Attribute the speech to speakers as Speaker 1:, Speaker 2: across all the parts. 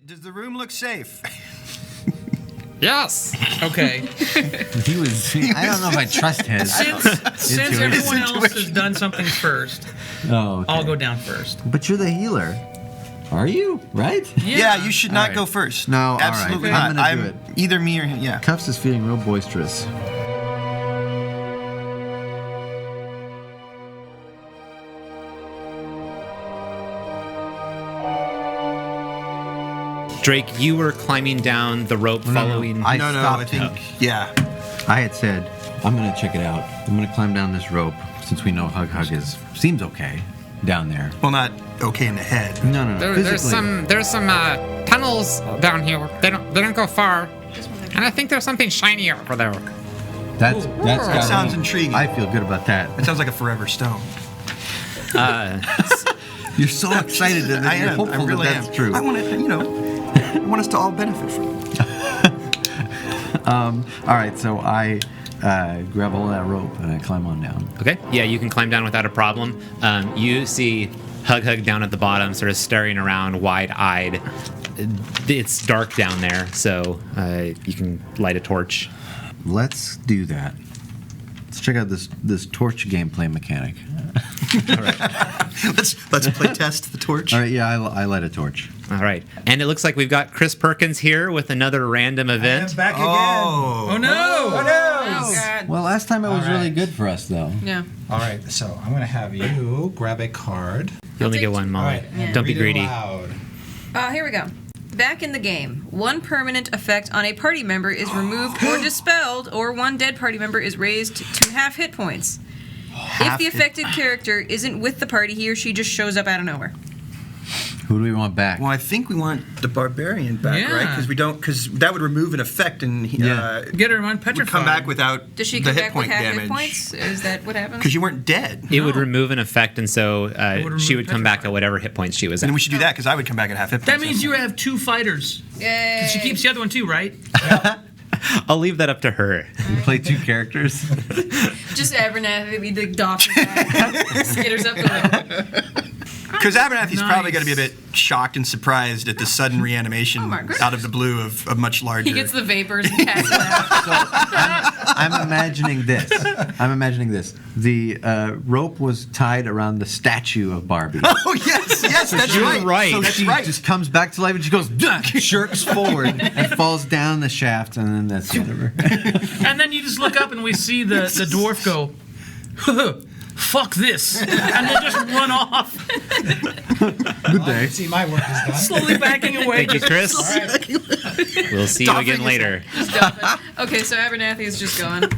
Speaker 1: Does the room look safe?
Speaker 2: Yes.
Speaker 3: Okay.
Speaker 4: I don't know if I trust him.
Speaker 3: Since everyone else has done something first,
Speaker 4: okay.
Speaker 3: I'll go down first.
Speaker 4: But you're the healer. Are you? Right?
Speaker 1: Yeah, you should not
Speaker 4: All right.
Speaker 1: go first.
Speaker 4: No,
Speaker 1: absolutely
Speaker 4: all right.
Speaker 1: not.
Speaker 4: I'm gonna do it.
Speaker 1: Either me or him. Yeah.
Speaker 4: Cuffs is feeling real boisterous.
Speaker 2: Drake, you were climbing down the rope following...
Speaker 4: I
Speaker 1: No, I
Speaker 4: stopped
Speaker 1: think,
Speaker 4: him.
Speaker 1: yeah.
Speaker 4: I had said, I'm going to check it out. I'm going to climb down this rope since we know Hug seems okay down there.
Speaker 1: Well, not okay in the head.
Speaker 4: No.
Speaker 2: There's some tunnels down here. They don't go far. And I think there's something shiny over there.
Speaker 4: That's
Speaker 1: That sounds intriguing.
Speaker 4: I feel good about that.
Speaker 1: It sounds like a forever stone.
Speaker 4: You're so excited that
Speaker 1: I
Speaker 4: you're
Speaker 1: am.
Speaker 4: hopeful
Speaker 1: I really
Speaker 4: that that's
Speaker 1: am.
Speaker 4: true.
Speaker 1: I want to, I want us to all benefit from it.
Speaker 4: All right, so I grab hold of that rope and I climb on down.
Speaker 2: Okay. Yeah, you can climb down without a problem. You see Hug down at the bottom, sort of staring around, wide-eyed. It's dark down there, so you can light a torch.
Speaker 4: Let's do that. Let's check out this torch gameplay mechanic.
Speaker 2: All right.
Speaker 1: Let's play test the torch.
Speaker 4: All right, yeah, I light a torch.
Speaker 2: All right. And it looks like we've got Chris Perkins here with another random event.
Speaker 5: Back again.
Speaker 3: Oh no!
Speaker 5: Oh, no!
Speaker 6: God.
Speaker 4: Well, last time it was
Speaker 5: All
Speaker 4: really
Speaker 5: right.
Speaker 4: good for us, though.
Speaker 6: Yeah.
Speaker 5: All right, so I'm going to have you grab a card.
Speaker 2: You only get one,
Speaker 5: All
Speaker 2: Molly.
Speaker 5: right, and
Speaker 2: Don't be
Speaker 5: read it
Speaker 2: greedy.
Speaker 5: aloud.
Speaker 6: Here we go. Back in the game, one permanent effect on a party member is removed or dispelled, or one dead party member is raised to half hit points. If the affected character isn't with the party, he or she just shows up out of nowhere.
Speaker 4: Who do we want back?
Speaker 1: Well, I think we want the barbarian back,
Speaker 3: Yeah.
Speaker 1: right? Because that would remove an effect and he,
Speaker 4: Yeah.
Speaker 3: Get her
Speaker 1: would
Speaker 3: unpetrified.
Speaker 1: come back without
Speaker 6: Does she
Speaker 1: the
Speaker 6: come
Speaker 1: hit
Speaker 6: back with
Speaker 1: point
Speaker 6: half
Speaker 1: damage.
Speaker 6: hit points? Is that what happens?
Speaker 1: Because you weren't dead.
Speaker 2: It would remove an effect, and so
Speaker 3: would
Speaker 2: she
Speaker 3: remove
Speaker 2: would come back
Speaker 3: petrified.
Speaker 2: at whatever hit points she was at.
Speaker 1: And we should do that because I would come back at half hit points.
Speaker 3: That means you have two fighters.
Speaker 6: Yay.
Speaker 3: 'Cause she keeps the other one too, right?
Speaker 2: I'll leave that up to her.
Speaker 4: You play two characters?
Speaker 6: Just Abernathy, the doctor guy, skitters up the rope.
Speaker 1: Because Abernathy's probably
Speaker 3: Nice.
Speaker 1: going to be a bit shocked and surprised at the sudden reanimation
Speaker 6: Oh my goodness.
Speaker 1: out of the blue of much larger.
Speaker 6: He gets the vapors and passes out.
Speaker 4: I'm imagining this. The rope was tied around the statue of Barbie.
Speaker 1: Oh, yes, that's
Speaker 2: You're
Speaker 1: right.
Speaker 2: right.
Speaker 4: So
Speaker 1: That's
Speaker 4: she
Speaker 1: right.
Speaker 4: just comes back to life and she goes, "Duh," shirks forward and falls down the shaft, and then that's the end of her.
Speaker 3: And then you just look up and we see the dwarf go, fuck this, and then just run off,
Speaker 4: Good day.
Speaker 5: See, my work is done.
Speaker 3: slowly backing away.
Speaker 2: Thank you, Chris. We'll see you again
Speaker 1: Stopping
Speaker 2: later.
Speaker 6: Okay, so Abernathy is just gone.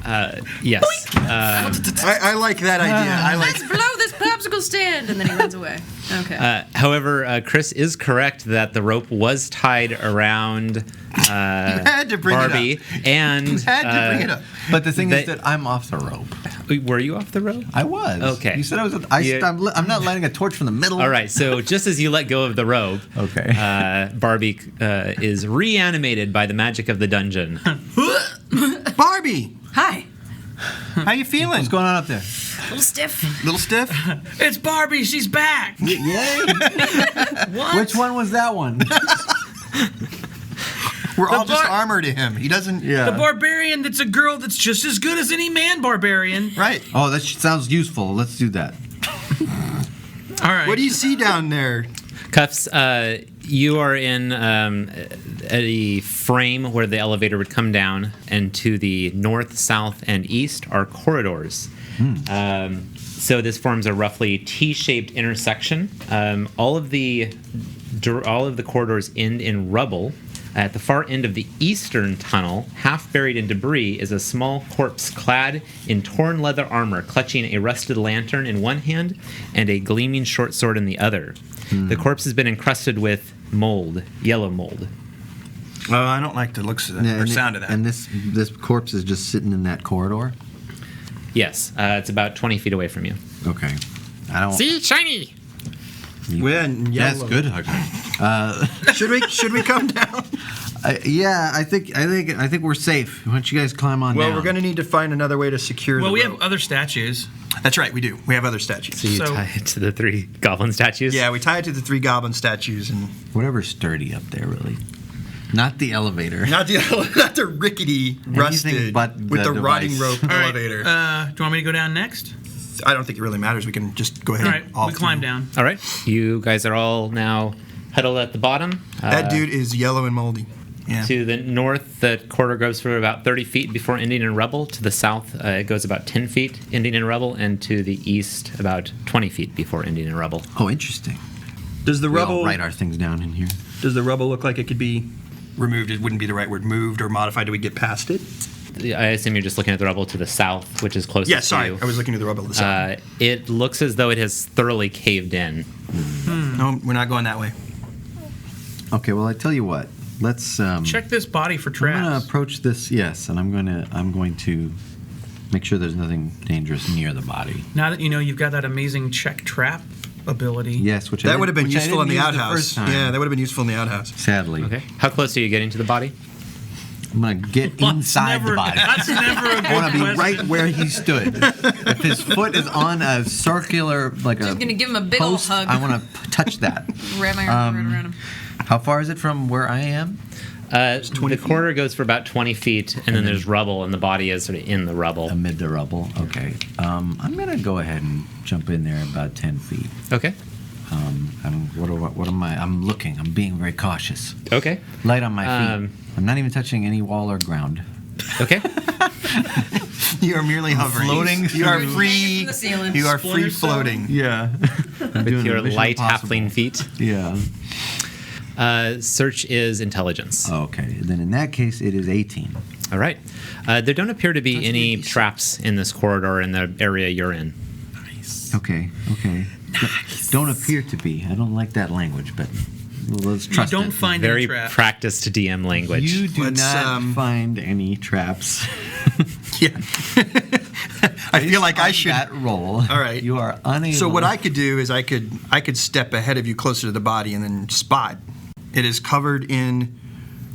Speaker 2: Yes.
Speaker 1: I like that idea. I like.
Speaker 6: Let's blow this popsicle stand, and then he runs away. Okay.
Speaker 2: However, Chris is correct that the rope was tied around
Speaker 1: had to bring
Speaker 2: Barbie,
Speaker 1: it up.
Speaker 2: and
Speaker 1: Had to bring it up.
Speaker 4: But the thing is
Speaker 2: That-
Speaker 4: that I'm off the rope.
Speaker 2: were you off the rope?
Speaker 4: I was.
Speaker 2: Okay.
Speaker 4: You said I was.
Speaker 2: Yeah.
Speaker 4: I'm not lighting a torch from the middle.
Speaker 2: All right, so just as you let go of the rope,
Speaker 4: Okay.
Speaker 2: Barbie is reanimated by the magic of the dungeon.
Speaker 1: Barbie,
Speaker 6: Hi.
Speaker 1: how you feeling?
Speaker 4: What's going on up there?
Speaker 6: A little stiff.
Speaker 1: Little stiff?
Speaker 3: It's Barbie, she's back.
Speaker 4: Yay!
Speaker 3: What?
Speaker 4: Which one was that one?
Speaker 1: We're all just
Speaker 3: bar-
Speaker 1: armor to him. He doesn't.
Speaker 4: Yeah.
Speaker 3: The barbarian that's a girl that's just as good as any man barbarian.
Speaker 1: Right.
Speaker 4: Oh, that sounds useful. Let's do that.
Speaker 3: All right.
Speaker 1: What do you see down there?
Speaker 2: Cuffs, you are in a frame where the elevator would come down, and to the north, south, and east are corridors. So this forms a roughly T-shaped intersection. All of the corridors end in rubble. At the far end of the eastern tunnel, half buried in debris, is a small corpse clad in torn leather armor, clutching a rusted lantern in one hand and a gleaming short sword in the other. The corpse has been encrusted with mold, yellow mold.
Speaker 1: Oh, I don't like the looks of that or sound of that.
Speaker 4: And this corpse is just sitting in that corridor.
Speaker 2: Yes, it's about 20 feet away from you.
Speaker 4: Okay. I don't.
Speaker 2: See, shiny.
Speaker 1: When
Speaker 4: That's
Speaker 1: yellow.
Speaker 4: good, Hugger.
Speaker 1: Should we come down?
Speaker 4: I think we're safe. Why don't you guys climb on
Speaker 1: Well,
Speaker 4: down?
Speaker 1: we're going to need to find another way to secure
Speaker 3: Well,
Speaker 1: the
Speaker 3: we
Speaker 1: rope.
Speaker 3: have other statues.
Speaker 1: That's right, we do. We have other statues.
Speaker 2: So you tie it to the 3 goblin statues?
Speaker 1: Yeah, we tie it to the 3 goblin statues and
Speaker 4: Whatever's sturdy up there, really. Not the elevator.
Speaker 1: not the rickety, rusted,
Speaker 4: but
Speaker 1: with the
Speaker 4: the
Speaker 1: rotting
Speaker 4: device.
Speaker 1: rope
Speaker 3: All right.
Speaker 1: elevator.
Speaker 3: Do you want me to go down next?
Speaker 1: I don't think it really matters. We can just go ahead
Speaker 3: All
Speaker 1: and
Speaker 3: right,
Speaker 1: all
Speaker 3: we climb
Speaker 1: through.
Speaker 3: down.
Speaker 2: All right. You guys are all now huddled at the bottom.
Speaker 1: That dude is yellow and moldy. Yeah.
Speaker 2: To the north, the corridor goes for about 30 feet before ending in rubble. To the south, it goes about 10 feet, ending in rubble. And to the east, about 20 feet before ending in rubble.
Speaker 4: Oh, interesting.
Speaker 1: Does the
Speaker 4: We all
Speaker 1: rubble
Speaker 4: write our things down in here.
Speaker 1: Does the rubble look like it could be removed? It wouldn't be the right word. Moved or modified. Do we get past it?
Speaker 2: I assume you're just looking at the rubble to the south, which is closest
Speaker 1: Yeah,
Speaker 2: to
Speaker 1: sorry.
Speaker 2: you.
Speaker 1: I was looking at the rubble to the south.
Speaker 2: It looks as though it has thoroughly caved in.
Speaker 1: No, we're not going that way.
Speaker 4: Okay, well, I tell you what. Let's
Speaker 3: Check this body for
Speaker 4: I'm going
Speaker 3: traps.
Speaker 4: to approach this, yes, and I'm going to make sure there's nothing dangerous near the body.
Speaker 3: Now that you know you've got that amazing check trap ability.
Speaker 4: Yes, which I
Speaker 1: That would have been
Speaker 4: which I
Speaker 1: useful in
Speaker 4: didn't
Speaker 1: the
Speaker 4: use
Speaker 1: outhouse.
Speaker 4: first time,
Speaker 1: Yeah, that would have been useful in the outhouse.
Speaker 4: sadly.
Speaker 2: Okay. How close are you getting to the body?
Speaker 4: I'm going to get inside the body.
Speaker 3: That's never a good
Speaker 4: I want to be
Speaker 3: question.
Speaker 4: right where he stood. If his foot is on a circular, like
Speaker 6: Just
Speaker 4: a
Speaker 6: gonna give him a big ol'
Speaker 4: post,
Speaker 6: hug.
Speaker 4: I want to touch that.
Speaker 6: Wrap my arm right around him.
Speaker 4: How far is it from where I am?
Speaker 2: The corridor goes for about 20 feet, and then there's rubble, and the body is sort of in the rubble.
Speaker 4: Amid the rubble. Okay. I'm going to go ahead and jump in there about 10 feet.
Speaker 2: Okay.
Speaker 4: What am I? I'm looking. I'm being very cautious.
Speaker 2: Okay.
Speaker 4: Light on my feet.
Speaker 2: Um,
Speaker 4: I'm not even touching any wall or ground.
Speaker 2: Okay.
Speaker 1: You are merely hovering.
Speaker 4: floating
Speaker 1: You are
Speaker 6: through-
Speaker 1: free.
Speaker 6: Hanging from the ceiling.
Speaker 1: You are free
Speaker 3: Splinter cell.
Speaker 1: floating.
Speaker 4: Yeah.
Speaker 2: With your light halfling feet.
Speaker 4: Yeah.
Speaker 2: Search is intelligence.
Speaker 4: Okay. Then in that case, it is 18.
Speaker 2: All right. There don't appear to be
Speaker 4: That's
Speaker 2: any
Speaker 4: decent.
Speaker 2: traps in this corridor in the area you're in.
Speaker 4: Okay. Okay. Don't appear to be. I don't like that language, but let's
Speaker 3: You
Speaker 4: trust
Speaker 3: don't
Speaker 4: it.
Speaker 3: find
Speaker 2: Very
Speaker 3: any traps.
Speaker 2: practiced DM language.
Speaker 4: You do
Speaker 1: Let's,
Speaker 4: not find any traps.
Speaker 1: Yeah. I feel like I
Speaker 4: On
Speaker 1: should.
Speaker 4: that roll.
Speaker 1: All right.
Speaker 4: You are unable.
Speaker 1: So what I could do is I could step ahead of you closer to the body and then spot. It is covered in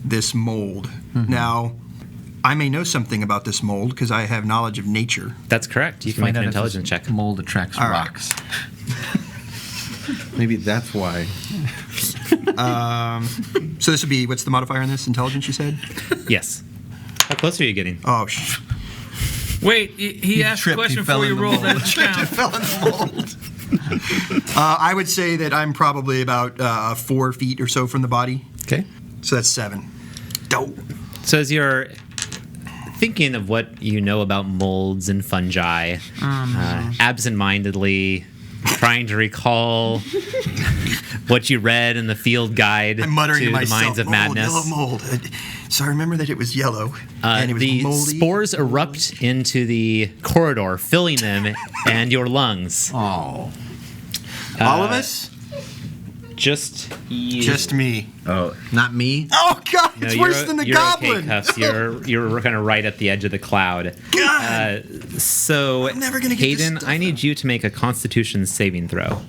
Speaker 1: this mold.
Speaker 4: Mm-hmm.
Speaker 1: Now, I may know something about this mold because I have knowledge of nature.
Speaker 2: That's correct. You can
Speaker 4: Find
Speaker 2: make an
Speaker 4: out if this
Speaker 2: intelligence check.
Speaker 4: Mold attracts
Speaker 1: All right.
Speaker 4: rocks. Maybe that's why.
Speaker 1: So this would be, what's the modifier on this? Intelligence, you said?
Speaker 2: Yes. How close are you getting?
Speaker 1: Oh,
Speaker 3: Wait, he asked a
Speaker 4: tripped,
Speaker 3: question
Speaker 4: he fell
Speaker 3: before you
Speaker 4: in the
Speaker 3: rolled.
Speaker 4: mold.
Speaker 3: That doesn't count.
Speaker 1: fell in the mold. I would say that I'm probably about 4 feet or so from the body.
Speaker 2: Okay.
Speaker 1: So that's 7. Dope.
Speaker 2: So as you're thinking of what you know about molds and fungi, absentmindedly trying to recall what you read in the field guide
Speaker 1: I'm muttering
Speaker 2: to
Speaker 1: to
Speaker 2: the
Speaker 1: myself,
Speaker 2: Minds of
Speaker 1: mold,
Speaker 2: Madness.
Speaker 1: yellow mold. So I remember that it was yellow and it was
Speaker 2: The
Speaker 1: moldy.
Speaker 2: spores erupt into the corridor, filling them and your lungs.
Speaker 4: Oh.
Speaker 1: All of us?
Speaker 2: Just you.
Speaker 1: Just me.
Speaker 4: Oh, not me.
Speaker 1: Oh God,
Speaker 2: No,
Speaker 1: it's
Speaker 2: you're,
Speaker 1: worse than the
Speaker 2: you're
Speaker 1: goblin.
Speaker 2: Okay, Cuffs. You're kind of right at the edge of the cloud.
Speaker 1: God.
Speaker 2: So,
Speaker 1: I'm never gonna get this
Speaker 2: Hayden,
Speaker 1: stuff
Speaker 2: I need you to make a Constitution saving throw.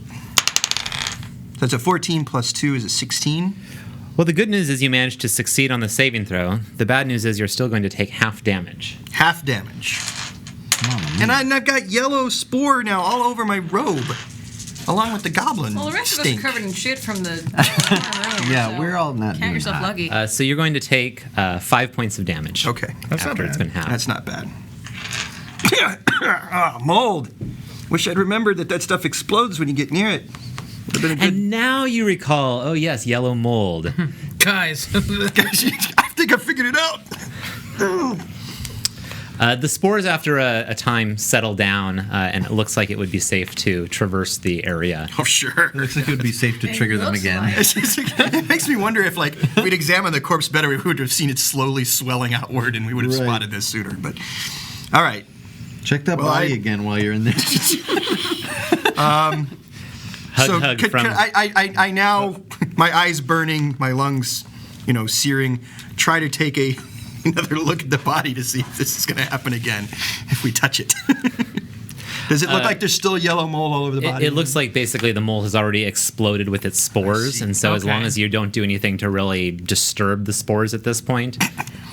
Speaker 1: That's a 14 plus 2 is a 16.
Speaker 2: Well, the good news is you managed to succeed on the saving throw. The bad news is you're still going to take half damage.
Speaker 1: Half damage. And I've got yellow spore now all over my robe, along with the goblin.
Speaker 6: Well, the rest of us
Speaker 1: stink.
Speaker 6: are covered in shit from the room.
Speaker 4: Yeah,
Speaker 6: so
Speaker 4: we're all not
Speaker 6: Count
Speaker 4: doing
Speaker 6: yourself
Speaker 4: that.
Speaker 6: lucky.
Speaker 2: So you're going to take 5 points of damage.
Speaker 1: Okay.
Speaker 2: After it's been halved.
Speaker 1: That's not bad. Mold. Wish I'd remembered that stuff explodes when you get near it. Would have been a good.
Speaker 2: And now you recall, oh yes, yellow mold.
Speaker 3: Guys,
Speaker 1: I think I figured it out.
Speaker 2: The spores, after a time, settle down, and it looks like it would be safe to traverse the area.
Speaker 1: Oh sure.
Speaker 4: Looks like it would be safe to trigger them
Speaker 6: looks
Speaker 4: again.
Speaker 6: like-
Speaker 1: It makes me wonder if, like, we'd examined the corpse better, we would have seen it slowly swelling outward, and we would have
Speaker 4: Right.
Speaker 1: spotted this sooner. But all right.
Speaker 4: Check that
Speaker 1: Well,
Speaker 4: body
Speaker 1: I-
Speaker 4: again while you're in there.
Speaker 2: Hug from.
Speaker 1: I now, my eyes burning, my lungs, searing, try to take another look at the body to see if this is going to happen again if we touch it. Does it look like there's still yellow mold all over the body?
Speaker 2: It looks like basically the mold has already exploded with its spores, and so as long as you don't do anything to really disturb the spores at this point,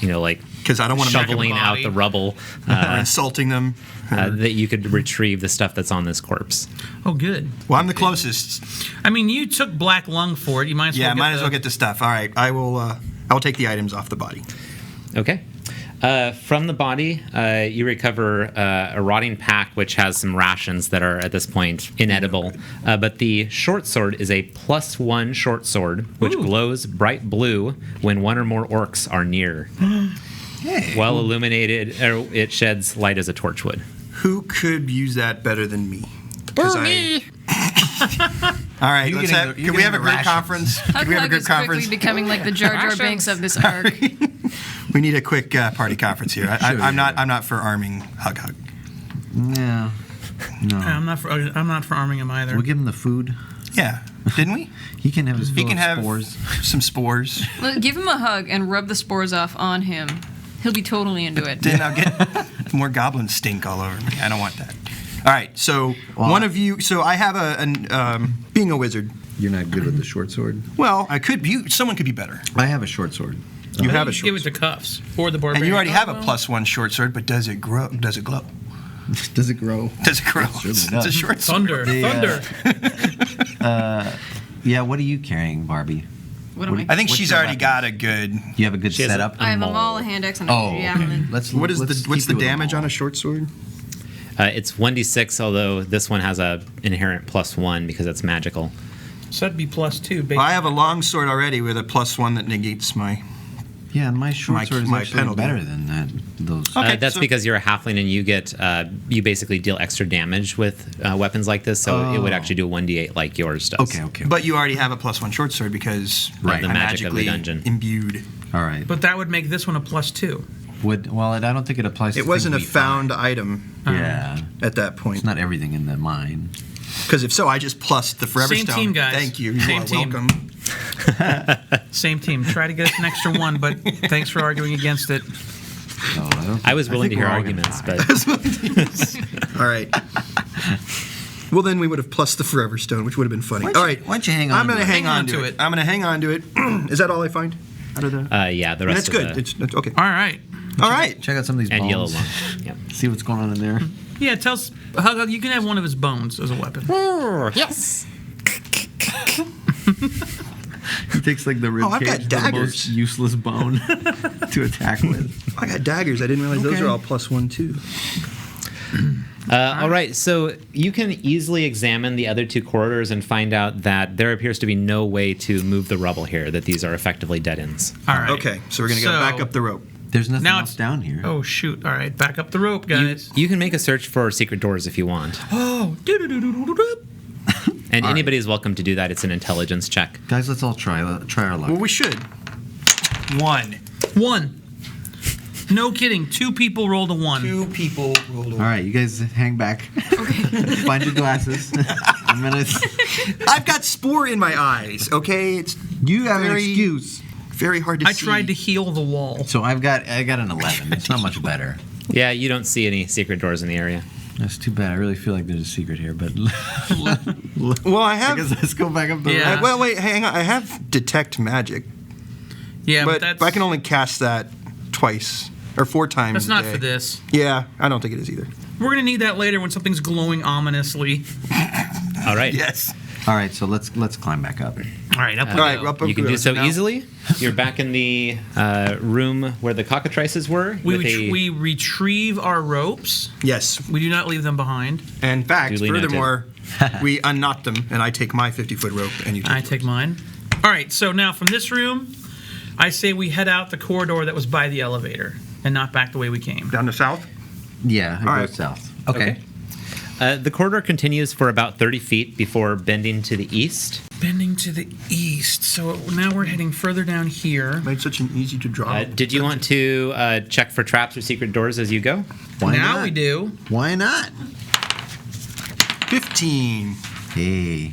Speaker 2: like
Speaker 1: 'Cause I don't wanna make
Speaker 2: shoveling out the rubble,
Speaker 1: or insulting them.
Speaker 2: that you could retrieve the stuff that's on this corpse.
Speaker 3: Oh, good.
Speaker 1: Well, I'm the closest.
Speaker 3: I mean, you took black lung for it. You might as well.
Speaker 1: Yeah, might as well get the stuff. All right, I will take the items off the body.
Speaker 2: Okay. From the body, you recover a rotting pack, which has some rations that are at this point inedible. But the short sword is a +1 short sword, which glows bright blue when one or more orcs are near.
Speaker 4: Hey.
Speaker 2: Well illuminated, it sheds light as a torch would.
Speaker 1: Who could use that better than me? Me. All right,
Speaker 4: You're
Speaker 1: let's
Speaker 4: getting
Speaker 1: have.
Speaker 4: the-
Speaker 1: Can
Speaker 4: you're
Speaker 1: we have a
Speaker 4: getting the
Speaker 1: group
Speaker 4: rations.
Speaker 1: conference? Can we have a
Speaker 6: Hug
Speaker 1: group
Speaker 6: is quickly
Speaker 1: conference?
Speaker 6: becoming like the Jar Jar Binks of this arc.
Speaker 1: We need a quick party conference here. I'm not for arming Hug.
Speaker 4: Yeah. No.
Speaker 3: I'm not for arming him either.
Speaker 4: We'll give him the food.
Speaker 1: Yeah, didn't we?
Speaker 4: He can have his
Speaker 1: He
Speaker 4: fill
Speaker 1: can
Speaker 4: of
Speaker 1: have
Speaker 4: spores.
Speaker 1: some spores.
Speaker 6: Well, give him a hug and rub the spores off on him. He'll be totally into it.
Speaker 1: Then I'll get more goblin stink all over me. I don't want that. All right, so one of you. So I have being a wizard.
Speaker 4: You're not good with the short sword?
Speaker 1: Well, I could be. Someone could be better.
Speaker 4: I have a short sword.
Speaker 1: You have a
Speaker 3: Give
Speaker 1: short
Speaker 3: it
Speaker 1: sword.
Speaker 3: to Cuffs or the barbarian.
Speaker 1: And you already have a +1 short sword, but does it grow? Does it glow?
Speaker 4: Does it grow?
Speaker 1: Does it grow?
Speaker 4: Certainly
Speaker 1: It's a
Speaker 4: does.
Speaker 1: short sword.
Speaker 3: Thunder.
Speaker 4: Yeah, what are you carrying, Barbie?
Speaker 6: What am I?
Speaker 1: I think
Speaker 4: What's
Speaker 1: she's
Speaker 4: your
Speaker 1: already
Speaker 4: weapon?
Speaker 1: got a good.
Speaker 4: You have a good
Speaker 2: She has
Speaker 4: setup?
Speaker 6: I have a maul, a hand axe, and a
Speaker 4: Oh,
Speaker 6: javelin.
Speaker 4: let's.
Speaker 1: What's
Speaker 4: let's
Speaker 1: the
Speaker 4: keep you with
Speaker 1: damage
Speaker 4: them
Speaker 1: on
Speaker 4: all.
Speaker 1: a short sword?
Speaker 2: It's 1d6, although this one has a inherent +1 because it's magical.
Speaker 3: So that'd be +2.
Speaker 1: Well, I have a long sword already with a +1 that negates my.
Speaker 4: Yeah, and my short sword is
Speaker 1: my
Speaker 4: actually
Speaker 1: penalty.
Speaker 4: better than that. Those.
Speaker 1: Okay,
Speaker 2: That's
Speaker 1: so-
Speaker 2: because you're a halfling and you get you basically deal extra damage with weapons like this, so it would actually do a 1d8 like yours does.
Speaker 4: Okay.
Speaker 1: But you already have a +1 short sword because
Speaker 4: Right.
Speaker 2: The
Speaker 1: I'm
Speaker 2: magic of the
Speaker 1: magically
Speaker 2: dungeon.
Speaker 1: imbued.
Speaker 4: All right.
Speaker 3: But that would make this one a +2.
Speaker 4: I don't think it applies to
Speaker 1: It wasn't a
Speaker 4: things we find.
Speaker 1: found item
Speaker 4: Yeah.
Speaker 1: at that point.
Speaker 4: It's not everything in the mine.
Speaker 1: Because if so, I just plussed the Forever
Speaker 3: Same
Speaker 1: Stone.
Speaker 3: team, guys.
Speaker 1: Thank you. You
Speaker 3: Same
Speaker 1: are
Speaker 3: team.
Speaker 1: welcome.
Speaker 3: Same team. Try to get us an extra one, but thanks for arguing against it.
Speaker 4: No,
Speaker 2: I was willing to
Speaker 4: think
Speaker 2: hear
Speaker 4: we're all gonna
Speaker 2: arguments,
Speaker 4: die.
Speaker 2: but
Speaker 1: All right. Well, then we would have plussed the Forever Stone, which would have been funny.
Speaker 4: Why
Speaker 1: All
Speaker 4: don't
Speaker 1: right.
Speaker 4: you- why don't you hang on
Speaker 1: I'm going
Speaker 4: to
Speaker 1: to
Speaker 4: it?
Speaker 1: hang on to it. I'm going to hang on to it. Is that all I find? Out of the.
Speaker 2: yeah, the
Speaker 1: And
Speaker 2: rest
Speaker 1: that's good.
Speaker 2: of the
Speaker 1: It's okay.
Speaker 3: All right.
Speaker 1: All right.
Speaker 4: Check out some of these
Speaker 2: and
Speaker 4: bones.
Speaker 2: yellow lung. Yeah.
Speaker 4: See what's going on in there.
Speaker 3: Yeah, tell us. Hug, you can have one of his bones as a weapon.
Speaker 2: Yes.
Speaker 4: He takes like the rib
Speaker 1: Oh, I've got
Speaker 4: cage, the
Speaker 1: daggers.
Speaker 4: most useless bone to attack with.
Speaker 1: I got daggers. I didn't realize those
Speaker 4: Okay.
Speaker 1: are all +1 too.
Speaker 2: All right, so you can easily examine the other two corridors and find out that there appears to be no way to move the rubble here, that these are effectively dead ends.
Speaker 3: All right.
Speaker 1: Okay, so we're going to go
Speaker 3: So-
Speaker 1: back up the rope.
Speaker 4: There's nothing
Speaker 3: Now
Speaker 4: else
Speaker 3: it's
Speaker 4: down here.
Speaker 3: Oh shoot! All right, back up the rope,
Speaker 2: You,
Speaker 3: guys.
Speaker 2: you can make a search for secret doors if you want,
Speaker 3: Oh,
Speaker 2: and anybody is welcome to do that. It's an intelligence check.
Speaker 4: Guys, let's all try our luck.
Speaker 1: Well, we should. 1.
Speaker 3: one. No kidding. 2 people rolled a 1.
Speaker 1: 2 people rolled
Speaker 4: All right, you guys hang back. Find your glasses. I'm gonna.
Speaker 1: I've got spore in my eyes, okay? It's
Speaker 4: You have an
Speaker 1: Very-
Speaker 4: excuse.
Speaker 1: very hard to
Speaker 3: I
Speaker 1: see.
Speaker 3: tried to heal the wall.
Speaker 4: So I got an 11. It's not much better.
Speaker 2: Yeah, you don't see any secret doors in the area.
Speaker 4: That's too bad. I really feel like there's a secret here, but
Speaker 1: Well, I
Speaker 4: I
Speaker 1: have.
Speaker 4: guess let's go back up the
Speaker 3: Yeah.
Speaker 4: road.
Speaker 1: Well, wait, hang on. I have detect magic,
Speaker 3: Yeah, but
Speaker 1: but
Speaker 3: that's
Speaker 1: I can only cast that twice or 4 times.
Speaker 3: that's
Speaker 1: a
Speaker 3: not
Speaker 1: day.
Speaker 3: for this.
Speaker 1: Yeah, I don't think it is either.
Speaker 3: We're gonna need that later when something's glowing ominously.
Speaker 2: All right.
Speaker 1: Yes.
Speaker 4: All right, so let's climb back up.
Speaker 3: All right, up we
Speaker 1: All right,
Speaker 3: go.
Speaker 1: up
Speaker 2: You can
Speaker 1: we
Speaker 2: do
Speaker 1: go.
Speaker 2: so
Speaker 1: now-
Speaker 2: easily. You're back in the room where the cockatrices were. with a-
Speaker 3: We retrieve our ropes.
Speaker 1: Yes.
Speaker 3: We do not leave them behind.
Speaker 1: In fact,
Speaker 2: Duly noted.
Speaker 1: furthermore, we unknot them, and I take my 50-foot rope, and you take
Speaker 3: I
Speaker 1: yours.
Speaker 3: take mine. All right, so now from this room, I say we head out the corridor that was by the elevator and not back the way we came.
Speaker 1: Down the south?
Speaker 4: Yeah,
Speaker 1: All
Speaker 4: go
Speaker 1: right.
Speaker 4: south. Okay.
Speaker 2: The corridor continues for about 30 feet before bending to the east.
Speaker 3: Bending to the east. So now we're heading further down here.
Speaker 1: Made such an easy to draw.
Speaker 2: Did you want to check for traps or secret doors as you go?
Speaker 4: Why
Speaker 3: now
Speaker 4: not?
Speaker 3: we do.
Speaker 4: Why not?
Speaker 1: 15.
Speaker 4: Hey,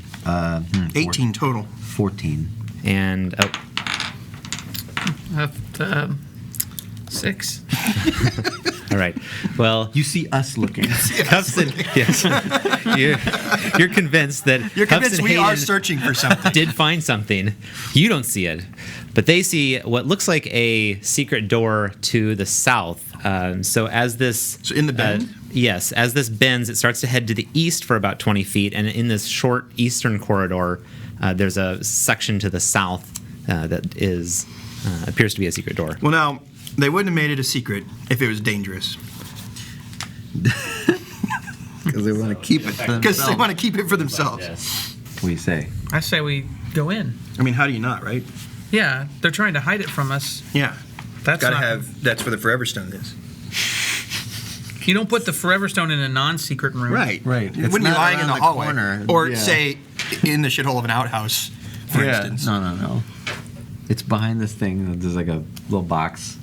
Speaker 1: 18 total.
Speaker 4: 14.
Speaker 2: And
Speaker 3: 6.
Speaker 2: All right. Well,
Speaker 4: You see us looking.
Speaker 2: Cuffs and yes, you're convinced that
Speaker 1: You're
Speaker 2: Cuffs
Speaker 1: convinced
Speaker 2: and
Speaker 1: we are
Speaker 2: Hayden
Speaker 1: searching for something.
Speaker 2: did find something. You don't see it, but they see what looks like a secret door to the south. So as this
Speaker 1: So in the bend?
Speaker 2: yes, as this bends, it starts to head to the east for about 20 feet, and in this short eastern corridor, there's a section to the south that is appears to be a secret door.
Speaker 1: Well, now, they wouldn't have made it a secret if it was dangerous.
Speaker 4: Because they want to keep it for
Speaker 1: Because they
Speaker 4: themselves.
Speaker 1: want to keep it for themselves.
Speaker 4: What do you say?
Speaker 3: I say we go in.
Speaker 1: I mean, how do you not, right?
Speaker 3: Yeah, they're trying to hide it from us.
Speaker 1: Yeah.
Speaker 3: That's
Speaker 1: Gotta
Speaker 3: not.
Speaker 1: have, that's where the Forever Stone is.
Speaker 3: You don't put the Forever Stone in a non-secret room.
Speaker 4: Right.
Speaker 1: It
Speaker 4: It's
Speaker 1: wouldn't be
Speaker 4: not
Speaker 1: lying in
Speaker 4: around
Speaker 1: the
Speaker 4: the
Speaker 1: hallway.
Speaker 4: corner.
Speaker 1: Or,
Speaker 4: Yeah.
Speaker 1: say, in the shithole of an outhouse, for instance.
Speaker 4: No. It's behind this thing. There's like a little box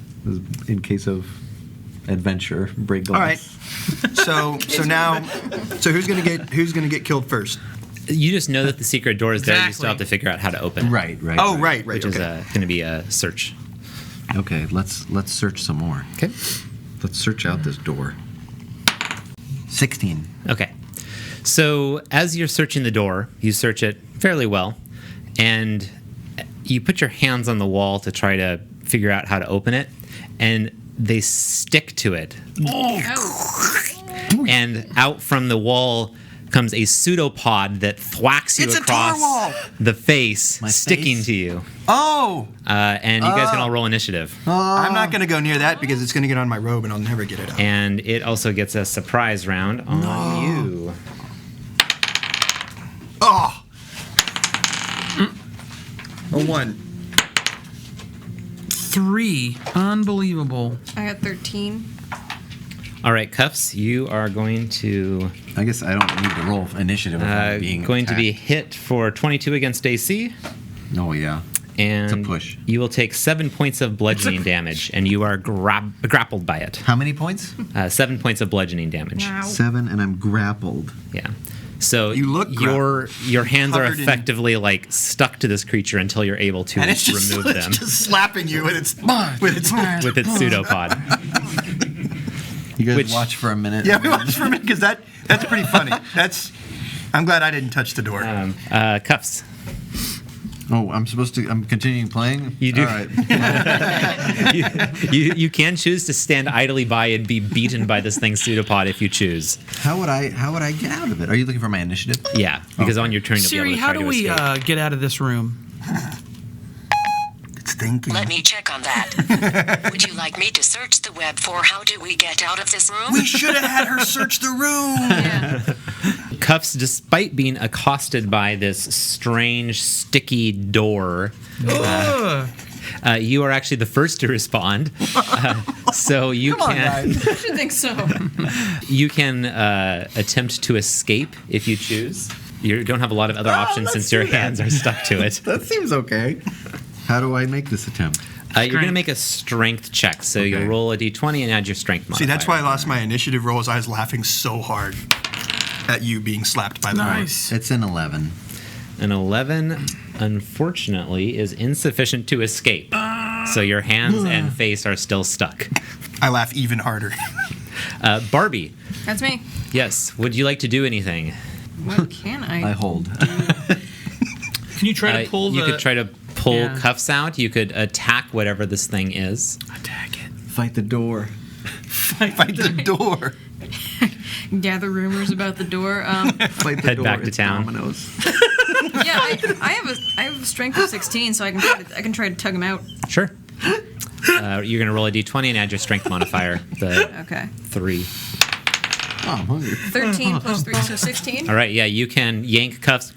Speaker 4: in case of adventure. Break glass.
Speaker 1: All right. So now, so who's gonna get killed first?
Speaker 2: You just know that the secret door is there. You still
Speaker 3: Exactly.
Speaker 2: have to figure out how to open it.
Speaker 4: Right.
Speaker 1: Oh, right.
Speaker 2: Which
Speaker 1: okay.
Speaker 2: is going to be a search.
Speaker 4: Okay. Let's search some more.
Speaker 2: Okay.
Speaker 4: Let's search out this door. 16.
Speaker 2: Okay. So as you're searching the door, you search it fairly well, and you put your hands on the wall to try to figure out how to open it, and they stick to it.
Speaker 6: Oh.
Speaker 2: And out from the wall comes a pseudopod that thwacks you
Speaker 1: It's a
Speaker 2: across
Speaker 1: Torwall!
Speaker 2: the face,
Speaker 4: My
Speaker 2: sticking
Speaker 4: face?
Speaker 2: to you.
Speaker 1: Oh!
Speaker 2: And you guys can all roll initiative.
Speaker 1: I'm not gonna go near that because it's gonna get on my robe and I'll never get it out.
Speaker 2: And it also gets a surprise round on you.
Speaker 1: Oh! A 1.
Speaker 3: 3. Unbelievable.
Speaker 6: I got 13.
Speaker 2: All right, Cuffs, you are going to
Speaker 4: I guess I don't need to roll initiative if I'm being
Speaker 2: going to be
Speaker 4: attacked.
Speaker 2: hit for 22 against AC,
Speaker 4: Oh, yeah.
Speaker 2: and
Speaker 4: push.
Speaker 2: you will take 7 points of bludgeoning damage, and you are grappled by it.
Speaker 4: How many points?
Speaker 2: 7 points of bludgeoning damage.
Speaker 6: Wow.
Speaker 4: 7, and I'm grappled.
Speaker 2: Yeah. So
Speaker 1: You look
Speaker 2: your hands are
Speaker 1: covered in-
Speaker 2: effectively like stuck to this creature until you're able to
Speaker 1: And it's just,
Speaker 2: remove them
Speaker 1: it's just slapping you with its
Speaker 2: with its pseudopod.
Speaker 4: You guys
Speaker 2: Which-
Speaker 4: watch for a minute.
Speaker 1: Yeah, we watched for a minute because that's pretty funny. I'm glad I didn't touch the door.
Speaker 2: Cuffs.
Speaker 4: Oh, I'm continuing playing?
Speaker 2: You do.
Speaker 4: All right.
Speaker 2: You can choose to stand idly by and be beaten by this thing's pseudopod if you choose.
Speaker 4: How would I get out of it? Are you looking for my initiative?
Speaker 2: Yeah, because on your turn you'll
Speaker 3: Siri,
Speaker 2: be able to
Speaker 3: how
Speaker 2: try
Speaker 3: do
Speaker 2: to
Speaker 3: we
Speaker 2: escape.
Speaker 3: get out of this room?
Speaker 1: It's thinking.
Speaker 7: Let me check on that. Would you like me to search the web for how do we get out of this room?
Speaker 1: We should have had her search the room.
Speaker 6: Yeah.
Speaker 2: Cuffs, despite being accosted by this strange sticky door, you are actually the first to respond. So you
Speaker 6: I should think so.
Speaker 2: you can attempt to escape if you choose. You don't have a lot of other options
Speaker 4: let's
Speaker 2: since your
Speaker 4: do that.
Speaker 2: hands are stuck to it.
Speaker 4: That seems okay. How do I make this attempt?
Speaker 2: You're going to make a strength check. So you'll
Speaker 4: Okay.
Speaker 2: roll a d20 and add your strength modifier.
Speaker 1: See, that's why I lost my initiative roll. Is I was laughing so hard at you being slapped by the door.
Speaker 3: Nice.
Speaker 4: It's an 11.
Speaker 2: An 11, unfortunately, is insufficient to escape. So your hands and face are still stuck.
Speaker 1: I laugh even harder.
Speaker 2: Barbie,
Speaker 6: That's me.
Speaker 2: yes, would you like to do anything?
Speaker 6: What can I?
Speaker 4: I hold.
Speaker 3: Can you try to pull the...
Speaker 2: You could try to pull
Speaker 3: Yeah.
Speaker 2: Cuffs out. You could attack whatever this thing is.
Speaker 3: Attack it.
Speaker 4: Fight the door.
Speaker 1: Fight the door.
Speaker 6: Gather rumors about the door.
Speaker 4: Fight the
Speaker 2: Head
Speaker 4: door.
Speaker 2: back to
Speaker 4: It's
Speaker 2: town.
Speaker 4: Dominoes.
Speaker 6: Yeah, I have a strength of 16, so I can try to tug him out.
Speaker 2: Sure. You're going to roll a d20 and add your strength modifier, the
Speaker 6: Okay.
Speaker 2: 3.
Speaker 4: Oh, I'm hungry.
Speaker 6: 13 plus 3, so 16.
Speaker 2: All right, yeah, you can yank Cuffs.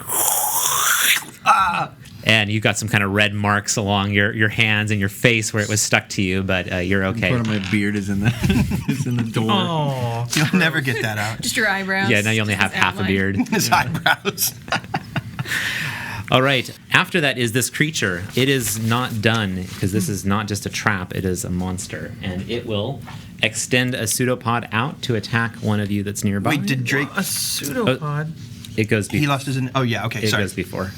Speaker 2: And you've got some kind of red marks along your hands and your face where it was stuck to you, but you're okay.
Speaker 4: Part of my beard is in the is in the door.
Speaker 3: Oh.
Speaker 1: You'll never get that out.
Speaker 6: Just your eyebrows.
Speaker 2: Yeah, now you only have
Speaker 6: Just
Speaker 2: half a
Speaker 6: outline.
Speaker 2: beard.
Speaker 1: His eyebrows.
Speaker 2: All right. After that is this creature. It is not done because this is not just a trap. It is a monster, and it will extend a pseudopod out to attack one of you that's nearby.
Speaker 1: Wait, did Drake?
Speaker 3: A pseudopod.
Speaker 2: It goes
Speaker 1: He
Speaker 2: before.
Speaker 1: lost his. Oh yeah. Okay.
Speaker 2: It
Speaker 1: Sorry.
Speaker 2: goes before.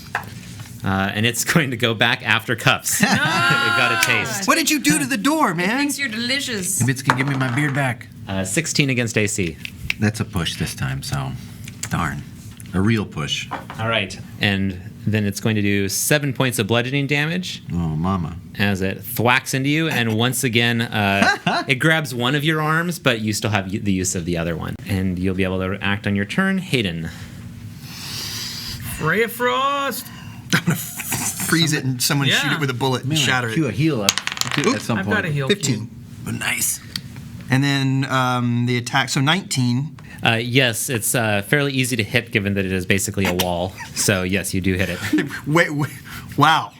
Speaker 2: and it's going to go back after Cuffs. It got a taste.
Speaker 1: What did you do to the door, man?
Speaker 6: Thinks you're delicious.
Speaker 4: Bitsky, give me my beard back.
Speaker 2: 16 against AC.
Speaker 4: That's a push this time, so darn. A real push.
Speaker 2: All right, and then it's going to do 7 points of bludgeoning damage
Speaker 4: Oh, mama.
Speaker 2: as it thwacks into you, and once again, it grabs one of your arms, but you still have the use of the other one, and you'll be able to act on your turn. Hayden.
Speaker 3: Ray of Frost.
Speaker 1: I'm gonna freeze it and someone
Speaker 3: Yeah.
Speaker 1: shoot it with a bullet and shatter
Speaker 4: Cue
Speaker 1: it.
Speaker 4: a heal up at some
Speaker 3: I've
Speaker 4: point.
Speaker 3: got a heal.
Speaker 1: 15.
Speaker 4: But nice.
Speaker 1: And then the attack, so 19.
Speaker 2: Yes, it's fairly easy to hit given that it is basically a wall. So yes, you do hit it.
Speaker 1: Wait, wow.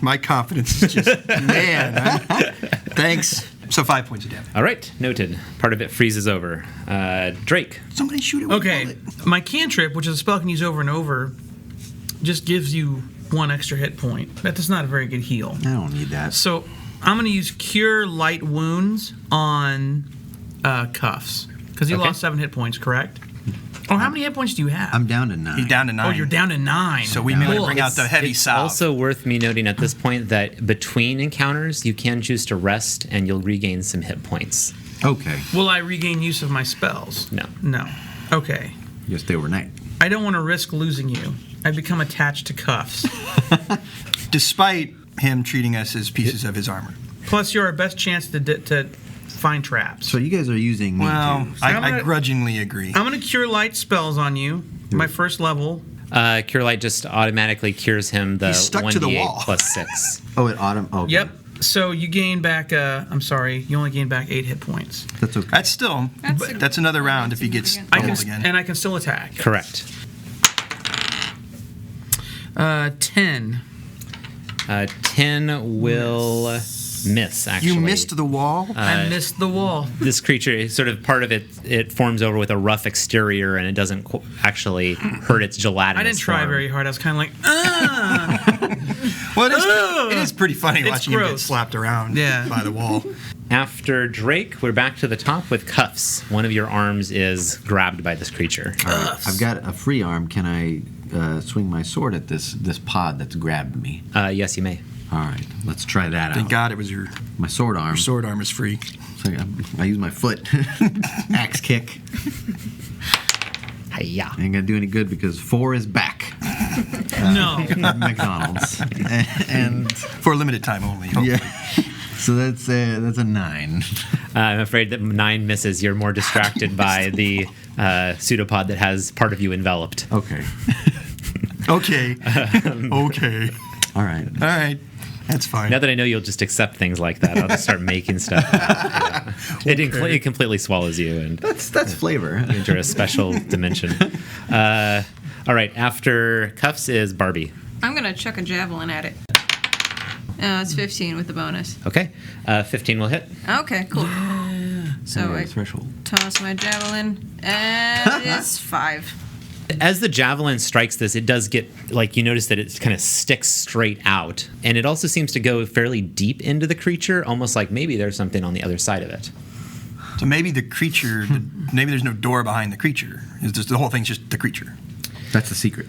Speaker 1: My confidence is just, man. Thanks. So 5 points of damage.
Speaker 2: All right, noted. Part of it freezes over. Drake.
Speaker 1: Somebody shoot it with a
Speaker 3: Okay,
Speaker 1: bullet.
Speaker 3: my cantrip, which is a spell I can use over and over, just gives you 1 extra hit point. That is not a very good heal.
Speaker 4: I don't need that.
Speaker 3: So I'm going to use Cure Light Wounds on Cuffs. Because he
Speaker 2: Okay.
Speaker 3: lost 7 hit points, correct? Oh, how many hit points do you have?
Speaker 4: I'm down to 9.
Speaker 1: He's down to 9.
Speaker 3: Oh, you're down to 9.
Speaker 1: So we may want to bring out the heavy
Speaker 2: It's
Speaker 1: salve.
Speaker 2: also worth me noting at this point that between encounters, you can choose to rest and you'll regain some hit points.
Speaker 4: Okay.
Speaker 3: Will I regain use of my spells?
Speaker 2: No.
Speaker 3: No. Okay.
Speaker 4: You stay overnight.
Speaker 3: I don't want to risk losing you. I become attached to Cuffs.
Speaker 1: Despite him treating us as pieces of his armor.
Speaker 3: Plus, you're our best chance to find traps.
Speaker 4: So you guys are using me
Speaker 1: Well,
Speaker 4: too.
Speaker 3: I'm
Speaker 1: I
Speaker 3: gonna-
Speaker 1: grudgingly agree.
Speaker 3: I'm going to Cure Light spells on you. My first level.
Speaker 2: Cure Light just automatically cures him the
Speaker 1: He's stuck to the
Speaker 2: 1d8
Speaker 1: wall.
Speaker 2: plus 6.
Speaker 4: Oh, it autumn. Okay.
Speaker 3: Yep. So you gain back. I'm sorry. You only gain back 8 hit points.
Speaker 4: That's okay.
Speaker 1: That's still, that's another round if he gets
Speaker 3: I can
Speaker 1: rolled again.
Speaker 3: and I can still attack.
Speaker 2: Correct.
Speaker 3: 10.
Speaker 2: 10 will miss, actually.
Speaker 1: You missed the wall?
Speaker 3: I missed the wall.
Speaker 2: This creature, sort of part of it forms over with a rough exterior, and it doesn't actually hurt its gelatinous
Speaker 3: I didn't try
Speaker 2: form.
Speaker 3: very hard. I was kind of like, ah.
Speaker 1: Well, it is pretty funny
Speaker 3: It's
Speaker 1: watching him get
Speaker 3: gross.
Speaker 1: slapped around
Speaker 3: Yeah.
Speaker 1: by the wall.
Speaker 2: After Drake, we're back to the top with Cuffs. One of your arms is grabbed by this creature.
Speaker 4: All right. I've got a free arm. Can I swing my sword at this pod that's grabbed me?
Speaker 2: Yes, you may.
Speaker 4: All right. Let's try that
Speaker 1: Thank
Speaker 4: out.
Speaker 1: God it was your
Speaker 4: My sword arm.
Speaker 1: sword arm is free.
Speaker 4: So I use my foot. Axe kick.
Speaker 2: Hiya.
Speaker 4: Ain't gonna do any good because 4 is back.
Speaker 3: No.
Speaker 4: McDonald's. and
Speaker 1: For a limited time only. Hopefully.
Speaker 4: yeah. So that's a 9.
Speaker 2: I'm afraid that 9 misses. You're more distracted by the pseudopod that has part of you enveloped.
Speaker 4: Okay.
Speaker 1: Okay. Okay.
Speaker 4: All right.
Speaker 1: All right. That's fine.
Speaker 2: Now that I know you'll just accept things like that, I'll just start making stuff. Yeah. It completely swallows you and
Speaker 4: That's flavor.
Speaker 2: enter a special dimension. All right, after Cuffs is Barbie.
Speaker 6: I'm going to chuck a javelin at it. It's 15 with the bonus.
Speaker 2: Okay, 15 will hit.
Speaker 6: Okay, cool. So I
Speaker 4: Threshold.
Speaker 6: toss my javelin, and it's 5.
Speaker 2: As the javelin strikes this, it does get, like, you notice that it kind of sticks straight out. And it also seems to go fairly deep into the creature, almost like maybe there's something on the other side of it.
Speaker 1: So maybe the creature, maybe there's no door behind the creature. It's just, the whole thing's just the creature.
Speaker 4: That's the secret.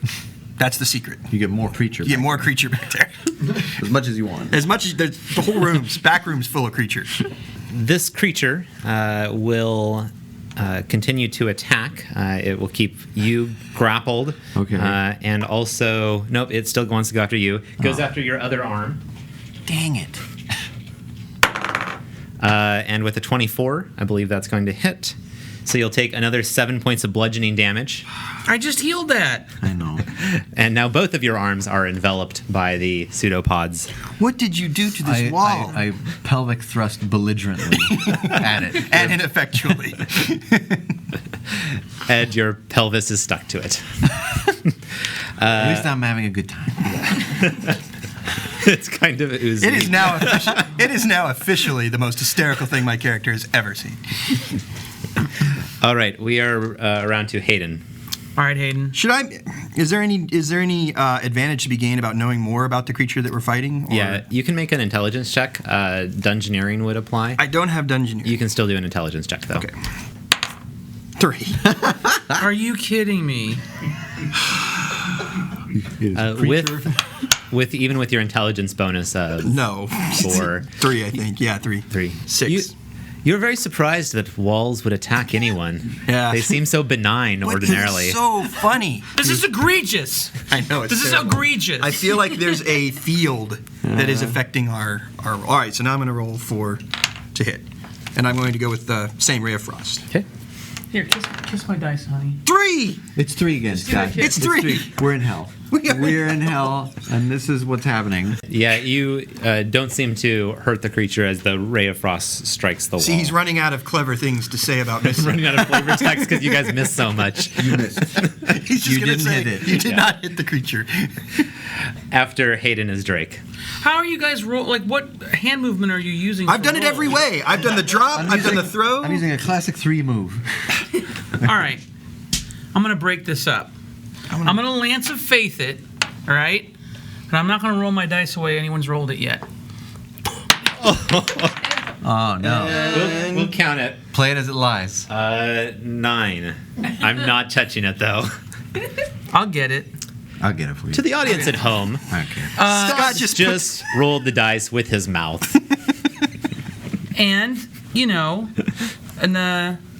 Speaker 1: That's the secret.
Speaker 4: You get more creature.
Speaker 1: You get
Speaker 4: back
Speaker 1: more creature back there.
Speaker 4: there. As much as you want.
Speaker 1: As much as the whole room's back room's full of creatures.
Speaker 2: This creature will continue to attack. It will keep you grappled.
Speaker 4: Okay.
Speaker 2: And also, nope, it still wants to go after you. Goes after your other arm.
Speaker 4: Dang it.
Speaker 2: And with a 24, I believe that's going to hit. So you'll take another 7 points of bludgeoning damage.
Speaker 3: I just healed that.
Speaker 4: I know.
Speaker 2: And now both of your arms are enveloped by the pseudopods.
Speaker 1: What did you do to this wall?
Speaker 4: I pelvic thrust belligerently at it.
Speaker 1: And ineffectually.
Speaker 2: And your pelvis is stuck to it.
Speaker 4: At least I'm having a good time.
Speaker 2: It's kind of oozy.
Speaker 1: It is now officially the most hysterical thing my character has ever seen.
Speaker 2: All right, we are around to Hayden.
Speaker 3: All right, Hayden.
Speaker 1: Is there any advantage to be gained about knowing more about the creature that we're fighting? Or-
Speaker 2: Yeah, you can make an intelligence check. Dungeoneering would apply.
Speaker 1: I don't have dungeon.
Speaker 2: You can still do an intelligence check, though.
Speaker 1: Okay. 3.
Speaker 3: Are you kidding me?
Speaker 2: With even with your intelligence bonus of
Speaker 1: No.
Speaker 2: 4.
Speaker 1: 3, I think. Yeah, 3.
Speaker 2: 3.
Speaker 1: 6.
Speaker 2: You're very surprised that walls would attack anyone.
Speaker 1: Yeah.
Speaker 2: They seem so benign
Speaker 1: But
Speaker 2: ordinarily.
Speaker 1: It's so funny.
Speaker 3: This is egregious.
Speaker 1: I know it's
Speaker 3: This is
Speaker 1: terrible.
Speaker 3: egregious.
Speaker 1: I feel like there's a field that is affecting our. All right, so now I'm going to roll 4 to hit, and I'm going to go with the same ray of frost.
Speaker 2: Okay.
Speaker 3: Here, kiss my dice, honey.
Speaker 1: 3.
Speaker 4: It's 3 again, Scott.
Speaker 1: It's 3.
Speaker 4: We're in hell. We're in hell, and this is what's happening.
Speaker 2: Yeah, you don't seem to hurt the creature as the ray of frost strikes the wall.
Speaker 1: See, he's running out of clever things to say about missing.
Speaker 2: running out of flavor text because you guys missed so much.
Speaker 4: You missed.
Speaker 1: He's just
Speaker 4: You
Speaker 1: gonna
Speaker 4: didn't
Speaker 1: say,
Speaker 4: hit it.
Speaker 1: You did not hit the creature.
Speaker 2: After Hayden is Drake.
Speaker 3: How are you guys like? What hand movement are you using?
Speaker 1: I've
Speaker 3: for
Speaker 1: done it every
Speaker 3: rolls?
Speaker 1: way. I've done the drop. I've done the throw.
Speaker 4: I'm using a classic 3 move.
Speaker 3: All right, I'm gonna break this up. I'm gonna Lance of Faith it. All right, but I'm not gonna roll my dice away. Anyone's rolled it yet.
Speaker 4: Oh, no.
Speaker 2: We'll count it.
Speaker 5: Play it as it lies.
Speaker 2: 9. I'm not touching it though.
Speaker 3: I'll get it.
Speaker 4: I'll get it for you.
Speaker 2: To the audience at home,
Speaker 4: Okay.
Speaker 1: Scott just
Speaker 2: rolled the dice with his mouth.
Speaker 3: And and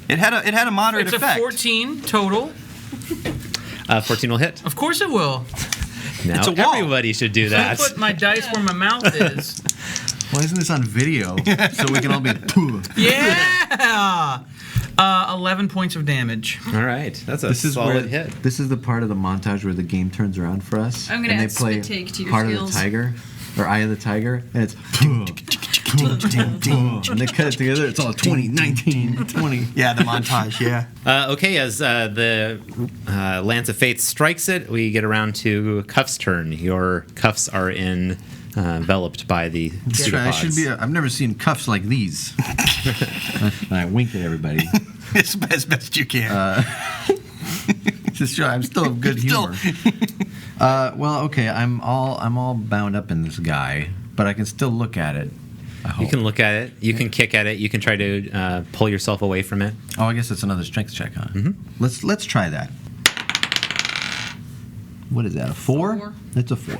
Speaker 1: It had a moderate
Speaker 3: it's a
Speaker 1: effect.
Speaker 3: 14 total.
Speaker 2: 14 will hit.
Speaker 3: Of course it will.
Speaker 2: Now
Speaker 1: It's a wall.
Speaker 2: everybody should do
Speaker 3: I
Speaker 2: that.
Speaker 3: put my dice where my mouth is.
Speaker 4: Why isn't this on video? So we can all be.
Speaker 3: Yeah. 11 points of damage.
Speaker 2: All right, that's a
Speaker 4: This is
Speaker 2: solid
Speaker 4: where
Speaker 2: hit.
Speaker 4: this is the part of the montage where the game turns around for us.
Speaker 6: I'm gonna
Speaker 4: and
Speaker 6: add
Speaker 4: they play
Speaker 6: spit take to your
Speaker 4: Heart
Speaker 6: skills.
Speaker 4: of the Tiger or Eye of the Tiger, and it's and they cut it together. It's all 20, 19, 20.
Speaker 1: Yeah, the montage. Yeah.
Speaker 2: Okay, as the Lance of Faith strikes it, we get around to Cuff's turn. Your cuffs are enveloped by the pseudopods.
Speaker 4: I should be. I've never seen cuffs like these. And I wink at everybody.
Speaker 1: as best you can.
Speaker 4: Just show I'm still of good
Speaker 1: Still-
Speaker 4: humor. Well, okay. I'm all bound up in this guy, but I can still look at it. I hope.
Speaker 2: You can look at it. You can kick at it. You can try to pull yourself away from it.
Speaker 4: Oh, I guess it's another strength check, huh?
Speaker 2: Mm-hmm.
Speaker 4: Let's try that. What is that? A 4?
Speaker 6: 4.
Speaker 4: It's a 4.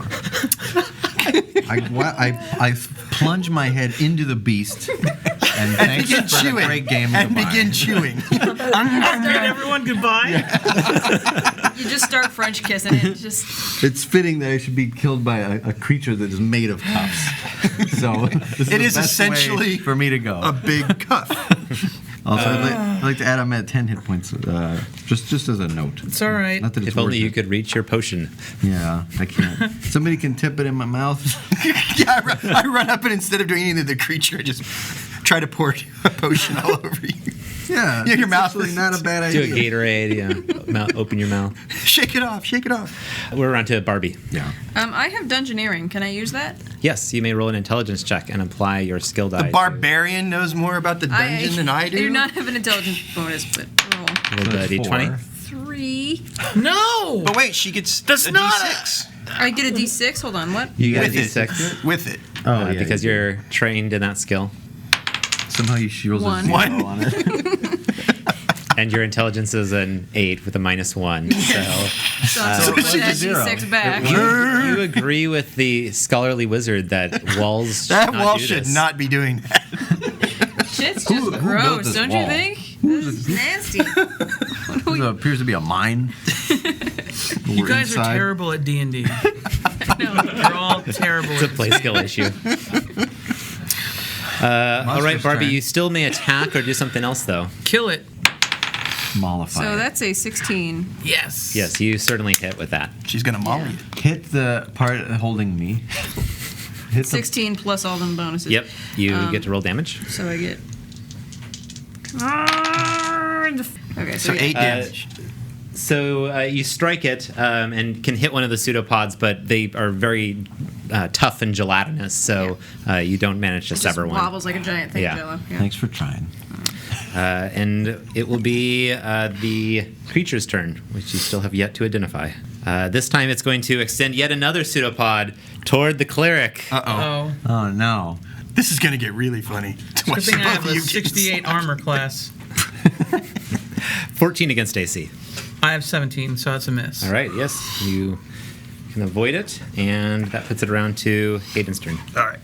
Speaker 4: I plunge my head into the beast and thanks
Speaker 1: begin
Speaker 4: for
Speaker 1: chewing.
Speaker 4: the great game.
Speaker 1: And
Speaker 4: goodbye.
Speaker 1: begin chewing.
Speaker 3: Great, everyone, goodbye.
Speaker 6: You just start French kissing it. Just
Speaker 4: It's fitting that I should be killed by a creature that is made of cuffs. So this
Speaker 1: It
Speaker 4: is
Speaker 1: is
Speaker 4: the best way
Speaker 1: essentially
Speaker 4: for me to go.
Speaker 1: A big cuff.
Speaker 4: Also, I'd like to add I'm at 10 hit points, just as a note.
Speaker 3: It's all right.
Speaker 4: Not that it's
Speaker 2: If only
Speaker 4: worth
Speaker 2: you
Speaker 4: it.
Speaker 2: could reach your potion.
Speaker 4: Yeah, I can't. Somebody can tip it in my mouth.
Speaker 1: Yeah, I run up and instead of doing anything to the creature, I just try to pour a potion all over you.
Speaker 4: Yeah,
Speaker 1: Yeah, your
Speaker 4: it's
Speaker 1: mouth
Speaker 4: actually
Speaker 1: is-
Speaker 4: not a bad
Speaker 2: Do a
Speaker 4: idea.
Speaker 2: Gatorade. Yeah. Open your mouth.
Speaker 1: Shake it off. Shake it off.
Speaker 2: We're around to Barbie.
Speaker 4: Yeah.
Speaker 6: I have dungeoneering. Can I use that?
Speaker 2: Yes, you may roll an intelligence check and apply your skill die.
Speaker 1: The barbarian knows more about the dungeon than I do.
Speaker 6: I do not have an intelligence bonus, but roll.
Speaker 2: Roll the d20.
Speaker 6: 3.
Speaker 3: No.
Speaker 1: But wait, she gets
Speaker 3: That's
Speaker 1: a
Speaker 3: not
Speaker 1: D6
Speaker 6: I get a D6. Hold on. What?
Speaker 2: You got a
Speaker 1: with it.
Speaker 2: d6
Speaker 1: With it.
Speaker 4: Oh, yeah.
Speaker 2: because you're trained in that skill.
Speaker 4: Somehow you shield
Speaker 6: One.
Speaker 4: a 0
Speaker 1: One.
Speaker 4: on it.
Speaker 2: And your intelligence is an 8 with a -1.
Speaker 6: So I'm
Speaker 4: it's
Speaker 6: put
Speaker 4: a
Speaker 6: that
Speaker 4: 0.
Speaker 6: D6 back.
Speaker 2: You agree with the scholarly wizard that walls should
Speaker 1: That
Speaker 2: not
Speaker 1: wall
Speaker 2: do
Speaker 1: should
Speaker 2: this.
Speaker 1: not be doing that.
Speaker 6: Shit's just
Speaker 4: Who built
Speaker 6: gross,
Speaker 4: this
Speaker 6: don't
Speaker 4: wall?
Speaker 6: you think? This is nasty.
Speaker 4: This appears to be a mine.
Speaker 3: You guys are terrible at D&D. You're all terrible.
Speaker 2: It's a
Speaker 3: at
Speaker 2: play skill issue. All right, Barbie,
Speaker 4: turn.
Speaker 2: you still may attack or do something else, though.
Speaker 3: Kill it.
Speaker 4: Mollify.
Speaker 6: So
Speaker 4: it.
Speaker 6: that's a 16.
Speaker 3: Yes.
Speaker 2: Yes, you certainly hit with that.
Speaker 1: She's gonna molly you.
Speaker 4: Hit the part holding me. Hit the
Speaker 6: 16 plus all them bonuses.
Speaker 2: Yep, you get to roll damage.
Speaker 6: So I get. Okay,
Speaker 1: So
Speaker 6: so
Speaker 1: 8 damage.
Speaker 2: So you strike it and can hit one of the pseudopods, but they are very tough and gelatinous, so you don't manage to
Speaker 6: it just
Speaker 2: sever one.
Speaker 6: wobbles like a giant thing,
Speaker 2: Yeah.
Speaker 6: Jello. Yeah.
Speaker 4: Thanks for trying.
Speaker 2: And it will be the creature's turn, which you still have yet to identify. This time it's going to extend yet another pseudopod toward the cleric.
Speaker 1: Uh-oh.
Speaker 3: Oh.
Speaker 4: Oh no.
Speaker 1: This is gonna get really funny.
Speaker 3: Good
Speaker 1: Watch
Speaker 3: thing I
Speaker 1: both
Speaker 3: have
Speaker 1: of
Speaker 3: a
Speaker 1: you get
Speaker 3: 68 armor class.
Speaker 2: 14 against AC.
Speaker 3: I have 17, so that's a miss.
Speaker 2: All right, yes, you can avoid it, and that puts it around to Aiden's turn.
Speaker 1: All right.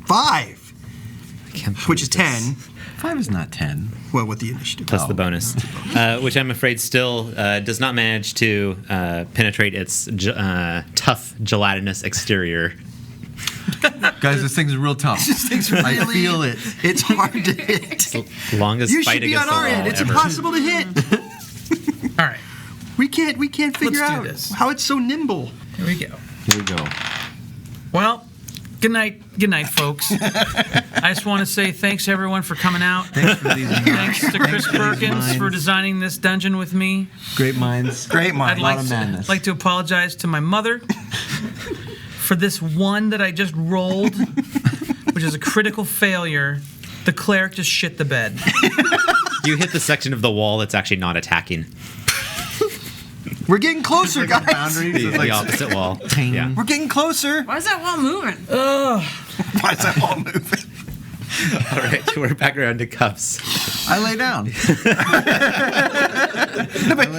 Speaker 1: 5, which is 10.
Speaker 4: 5 is not 10.
Speaker 1: Well, with the initiative.
Speaker 2: Plus the bonus, which I'm afraid still does not manage to penetrate its tough, gelatinous exterior.
Speaker 4: Guys, this thing's real tough. I feel it.
Speaker 1: It's hard to hit.
Speaker 2: It's the longest
Speaker 1: You
Speaker 2: fight
Speaker 1: should be
Speaker 2: against
Speaker 1: on
Speaker 2: the
Speaker 1: our
Speaker 2: wall
Speaker 1: end. It's
Speaker 2: ever.
Speaker 1: impossible to hit.
Speaker 3: All right,
Speaker 1: We can't figure
Speaker 3: Let's do
Speaker 1: out
Speaker 3: this.
Speaker 1: how it's so nimble.
Speaker 3: here we go.
Speaker 4: Here we go.
Speaker 3: Well, good night, folks. I just want to say thanks everyone for coming out.
Speaker 4: Thanks for these
Speaker 3: Thanks to Chris
Speaker 4: for these
Speaker 3: Perkins for
Speaker 4: minds.
Speaker 3: designing this dungeon with me.
Speaker 4: Great minds.
Speaker 1: Great
Speaker 3: I'd
Speaker 1: mind.
Speaker 3: like
Speaker 4: of madness.
Speaker 3: like to apologize to my mother for this one that I just rolled, which is a critical failure. The cleric just shit the bed.
Speaker 2: You hit the section of the wall that's actually not attacking.
Speaker 1: We're getting closer,
Speaker 4: Like a
Speaker 1: guys.
Speaker 4: boundary,
Speaker 2: The,
Speaker 4: so it's
Speaker 2: the
Speaker 4: like
Speaker 2: opposite wall.
Speaker 4: ting.
Speaker 2: Yeah.
Speaker 1: We're getting closer.
Speaker 6: Why is that wall moving?
Speaker 1: Why is that all moving?
Speaker 2: All right, we're back around to Cuffs.
Speaker 4: I lay down.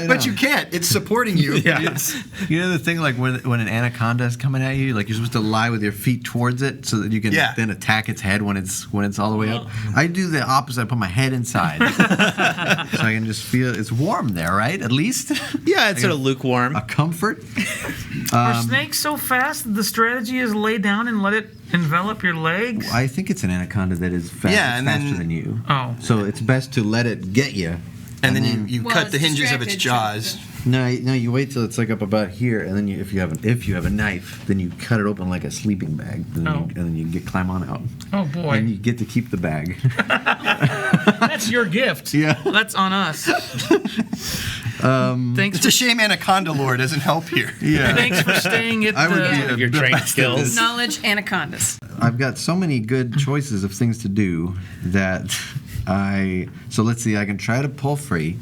Speaker 1: But you can't. It's supporting you.
Speaker 4: You know the thing, like when an anaconda is coming at you, like you're supposed to lie with your feet towards it so that you can
Speaker 1: Yeah.
Speaker 4: then attack its head when it's all the way up. I do the opposite. I put my head inside, so I can just feel it's warm there, right? At least
Speaker 2: Yeah, it's sort of lukewarm.
Speaker 4: a comfort.
Speaker 3: Are snakes so fast that the strategy is lay down and let it envelop your legs?
Speaker 4: I think it's an anaconda that is fast,
Speaker 1: Yeah, and
Speaker 4: faster
Speaker 1: then-
Speaker 4: than you.
Speaker 3: Oh.
Speaker 4: So it's best to let it get you.
Speaker 1: And then you
Speaker 6: Well,
Speaker 1: cut
Speaker 6: it's
Speaker 1: the hinges of its
Speaker 6: distracted,
Speaker 1: jaws.
Speaker 4: No, you wait till it's like up about here, and then if you have a knife, then you cut it open like a sleeping bag, and then you climb on out.
Speaker 3: Oh boy.
Speaker 4: And you get to keep the bag.
Speaker 3: That's your gift.
Speaker 4: Yeah.
Speaker 3: Well, that's on us. Thanks
Speaker 1: It's a shame Anaconda Lore doesn't help here.
Speaker 4: Yeah.
Speaker 3: Thanks for staying at
Speaker 4: I would
Speaker 3: the...
Speaker 4: be
Speaker 2: Your
Speaker 4: the
Speaker 2: trained
Speaker 4: best at
Speaker 2: skills.
Speaker 4: this.
Speaker 6: Knowledge anacondas.
Speaker 4: I've got so many good choices of things to do that so let's see, I can try to pull free.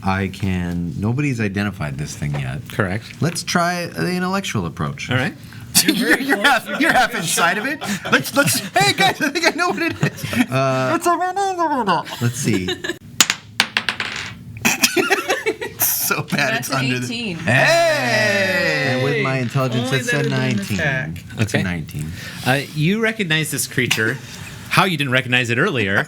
Speaker 4: I can. Nobody's identified this thing yet.
Speaker 2: Correct.
Speaker 4: Let's try the intellectual approach.
Speaker 2: All right.
Speaker 1: You're half inside of it. Let's. Hey guys, I think I know what it is.
Speaker 4: Let's see.
Speaker 1: So bad
Speaker 6: That's
Speaker 1: it's
Speaker 6: an
Speaker 1: under
Speaker 6: 18.
Speaker 4: And with my intelligence,
Speaker 3: Only
Speaker 4: it's
Speaker 3: that
Speaker 4: a
Speaker 3: it didn't
Speaker 4: 19.
Speaker 3: attack.
Speaker 4: It's
Speaker 2: Okay.
Speaker 4: a 19.
Speaker 2: You recognize this creature. How you didn't recognize it earlier?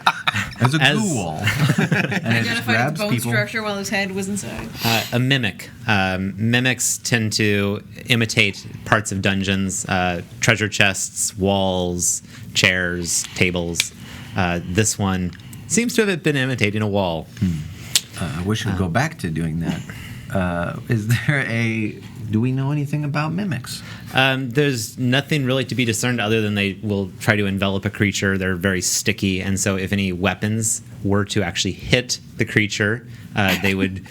Speaker 4: As a
Speaker 2: As-
Speaker 4: glue wall. And it just
Speaker 6: Identified
Speaker 4: grabs
Speaker 6: its bone
Speaker 4: people.
Speaker 6: structure while his head was inside.
Speaker 2: A mimic. Mimics tend to imitate parts of dungeons, treasure chests, walls, chairs, tables. This one seems to have been imitating a wall.
Speaker 4: I wish we'd go back to doing that. Do we know anything about mimics?
Speaker 2: There's nothing really to be discerned other than they will try to envelop a creature. They're very sticky, and so if any weapons were to actually hit the creature, they would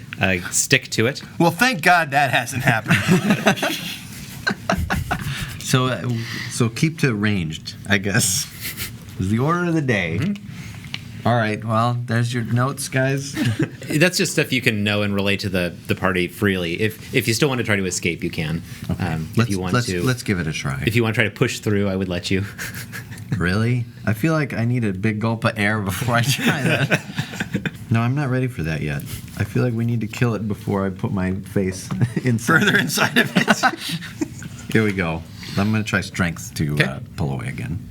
Speaker 2: stick to it.
Speaker 1: Well, thank God that hasn't happened.
Speaker 4: So keep to ranged, I guess, is the order of the day. All right, well, there's your notes, guys.
Speaker 2: That's just stuff you can know and relate to the party freely. If you still want to try to escape, you can. If you want to,
Speaker 4: Let's give it a try.
Speaker 2: if you want to try to push through, I would let you.
Speaker 4: Really? I feel like I need a big gulp of air before I try that. No, I'm not ready for that yet. I feel like we need to kill it before I put my face inside.
Speaker 1: Further inside of it.
Speaker 4: Here we go. I'm going to try strength to
Speaker 2: Okay.
Speaker 4: pull away again.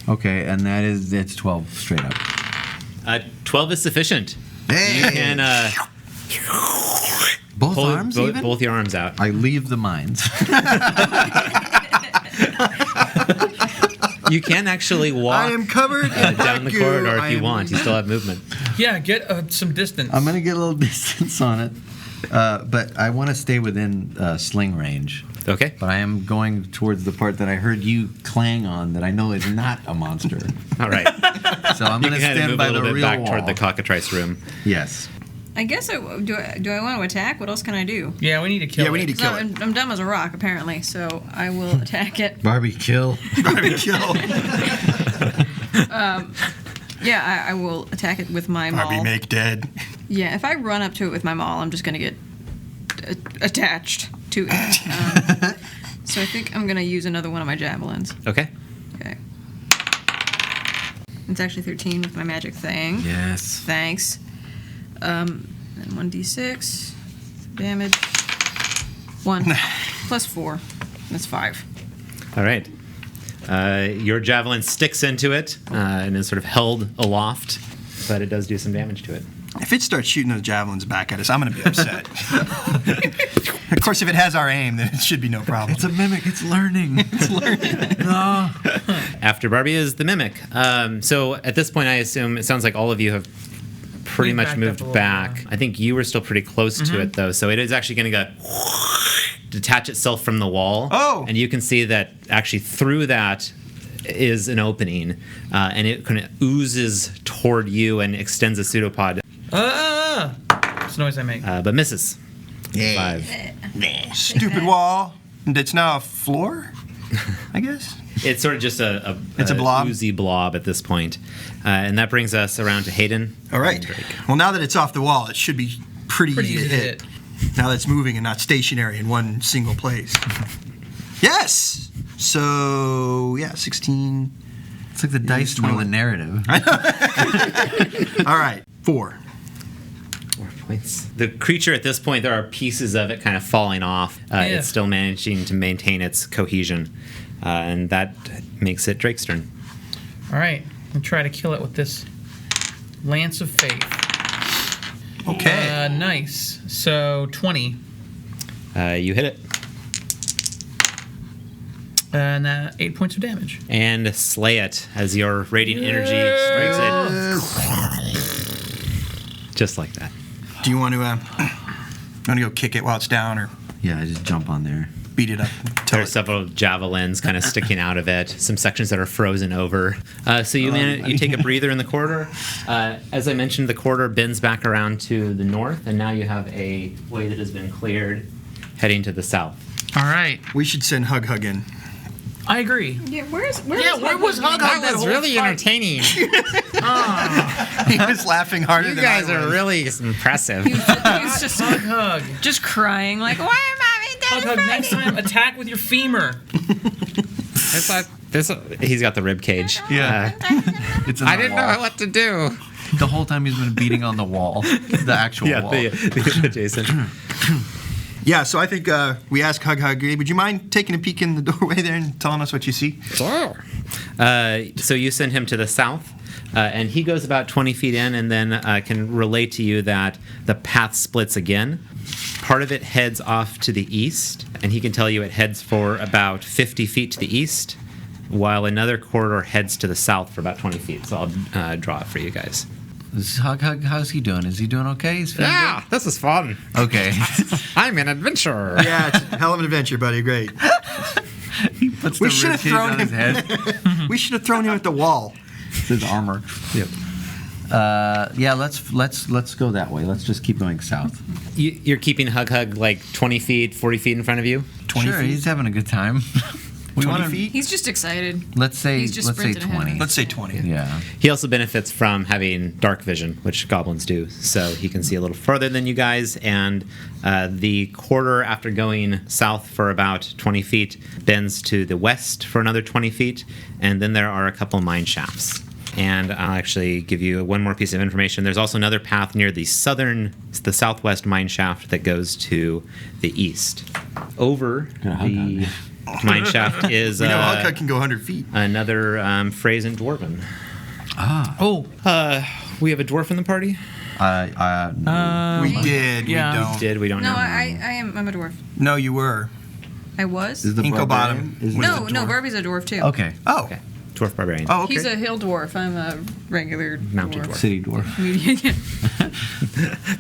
Speaker 4: Okay, and it's 12 straight up.
Speaker 2: 12 is sufficient.
Speaker 4: Hey!
Speaker 2: You can
Speaker 4: Both
Speaker 2: pull
Speaker 4: arms even?
Speaker 2: both your arms out.
Speaker 4: I leave the mines.
Speaker 2: You can actually walk
Speaker 1: I am covered in
Speaker 2: down the
Speaker 1: goo.
Speaker 2: corridor
Speaker 1: I
Speaker 2: if you
Speaker 1: am-
Speaker 2: want. You still have movement.
Speaker 3: Yeah, get some distance.
Speaker 4: I'm going to get a little distance on it. But I want to stay within sling range.
Speaker 2: Okay.
Speaker 4: But I am going towards the part that I heard you clang on that I know is not a monster.
Speaker 2: All right.
Speaker 4: So I'm
Speaker 2: You
Speaker 4: going
Speaker 2: can
Speaker 4: to
Speaker 2: kind of
Speaker 4: stand
Speaker 2: move a
Speaker 4: by
Speaker 2: little
Speaker 4: the
Speaker 2: bit
Speaker 4: real
Speaker 2: back
Speaker 4: wall.
Speaker 2: toward the cockatrice room.
Speaker 4: Yes.
Speaker 6: I guess do I want to attack? What else can I do?
Speaker 3: Yeah, we need to kill
Speaker 1: Yeah, we
Speaker 3: it.
Speaker 1: need to
Speaker 6: No,
Speaker 1: kill it.
Speaker 6: I'm dumb as a rock, apparently, so I will attack it.
Speaker 4: Barbie, kill.
Speaker 1: Barbie kill.
Speaker 6: Yeah, I will attack it with my maul.
Speaker 1: Barbie make dead.
Speaker 6: Yeah, if I run up to it with my maul, I'm just going to get attached to it. So I think I'm going to use another one of my javelins.
Speaker 2: Okay.
Speaker 6: Okay. It's actually 13 with my magic thing.
Speaker 4: Yes.
Speaker 6: Thanks. And 1d6. damage. 1 plus 4. That's 5.
Speaker 2: All right. Your javelin sticks into it and is sort of held aloft, but it does do some damage to it.
Speaker 1: If it starts shooting those javelins back at us, I'm going to be upset. Of course, if it has our aim, then it should be no problem.
Speaker 4: It's a mimic. It's learning.
Speaker 2: After Barbie is the mimic. So at this point, I assume it sounds like all of you have pretty
Speaker 3: We
Speaker 2: much
Speaker 3: backed up a
Speaker 2: moved
Speaker 3: little
Speaker 2: back.
Speaker 3: more.
Speaker 2: I think you were still pretty close to it, though. So it is actually going to go detach itself from the wall.
Speaker 1: Oh.
Speaker 2: And you can see that actually through that is an opening, and it kind of oozes toward you and extends a pseudopod,
Speaker 3: That's the noise I make.
Speaker 2: but misses. 5.
Speaker 1: Stupid wall. And it's now a floor, I guess.
Speaker 2: It's sort of just
Speaker 1: It's a blob?
Speaker 2: oozy blob at this point. And that brings us around to Hayden.
Speaker 1: All right. Well, now that it's off the wall, it should be pretty easy to hit. Now that it's moving and not stationary in one single place. Yes! So, yeah, 16.
Speaker 4: It's like the dice know the narrative.
Speaker 1: All right, 4.
Speaker 2: 4 points. The creature at this point, there are pieces of it kind of falling off. It's still managing to maintain its cohesion. And that makes it Drake's turn.
Speaker 3: All right. I'm going to try to kill it with this Lance of Faith.
Speaker 1: Okay.
Speaker 3: Nice. So 20.
Speaker 2: You hit it.
Speaker 3: And 8 points of damage.
Speaker 2: And slay it as your radiant energy strikes it. Just like that.
Speaker 1: Do you want to go kick it while it's down or
Speaker 4: Yeah, I just jump on there.
Speaker 1: beat it up?
Speaker 2: There are several javelins kind of sticking out of it, some sections that are frozen over. So you take a breather in the corridor. As I mentioned, the corridor bends back around to the north, and now you have a way that has been cleared heading to the south.
Speaker 3: All right.
Speaker 1: We should send Hug in.
Speaker 3: I agree.
Speaker 6: Yeah, where was
Speaker 3: Hug that whole fight?
Speaker 2: entertaining.
Speaker 1: He was laughing harder than I was.
Speaker 2: really impressive.
Speaker 6: He's just
Speaker 3: Hug.
Speaker 6: just crying like, why am I
Speaker 3: Hug,
Speaker 6: dead?
Speaker 3: next time, attack with your femur.
Speaker 2: He's got the rib cage.
Speaker 1: Yeah.
Speaker 4: It's in the wall.
Speaker 2: what to do.
Speaker 4: The whole time he's been beating on the wall, the actual wall.
Speaker 2: the adjacent.
Speaker 1: Yeah, so I think we ask Hug, would you mind taking a peek in the doorway there and telling us what you see?
Speaker 2: Sure. So you send him to the south, and he goes about 20 feet in and then can relate to you that the path splits again. Part of it heads off to the east, and he can tell you it heads for about 50 feet to the east, while another corridor heads to the south for about 20 feet. So I'll draw it for you guys.
Speaker 4: Hug, how's he doing? Is he doing okay? He's feeling
Speaker 2: this is fun.
Speaker 4: good? Okay.
Speaker 2: I'm an adventurer.
Speaker 1: Yeah, it's a hell of an adventure, buddy. Great.
Speaker 4: He puts
Speaker 1: We
Speaker 4: the
Speaker 1: should have
Speaker 4: ribcage
Speaker 1: thrown
Speaker 4: on his
Speaker 1: him.
Speaker 4: head.
Speaker 1: We should have thrown him at the wall.
Speaker 4: It's his armor.
Speaker 2: Yep.
Speaker 4: Yeah, let's go that way. Let's just keep going south.
Speaker 2: You're keeping Hug like 20 feet, 40 feet in front of you?
Speaker 1: 20
Speaker 4: sure,
Speaker 1: feet?
Speaker 4: he's having a good time.
Speaker 1: 20 feet?
Speaker 6: He's just excited.
Speaker 4: Let's say
Speaker 6: He's just
Speaker 4: 20.
Speaker 6: sprinting ahead.
Speaker 1: Let's say 20.
Speaker 4: Yeah.
Speaker 2: He also benefits from having dark vision, which goblins do, so he can see a little further than you guys. And the corridor, after going south for about 20 feet, bends to the west for another 20 feet, and then there are a couple mine shafts. And I'll actually give you one more piece of information. There's also another path near the southwest mine shaft that goes to the east. Over the mine shaft is
Speaker 1: We know Hug can go 100 feet.
Speaker 2: another phrase in Dwarven.
Speaker 3: Oh.
Speaker 2: We have a dwarf in the party?
Speaker 1: We did.
Speaker 3: yeah.
Speaker 1: We don't.
Speaker 2: We don't
Speaker 6: No,
Speaker 2: know.
Speaker 6: I'm a dwarf.
Speaker 1: No, you were.
Speaker 6: I was?
Speaker 4: Is the
Speaker 1: Inkle
Speaker 4: barbarian-
Speaker 1: bottom.
Speaker 4: is-
Speaker 1: Was
Speaker 6: No,
Speaker 1: a
Speaker 6: no,
Speaker 1: dwarf.
Speaker 6: Barbie's a dwarf too.
Speaker 4: Okay.
Speaker 1: Oh.
Speaker 2: Okay. Dwarf barbarian.
Speaker 1: Oh, okay.
Speaker 6: He's a hill dwarf. I'm a regular
Speaker 2: Mountain dwarf.
Speaker 4: City dwarf.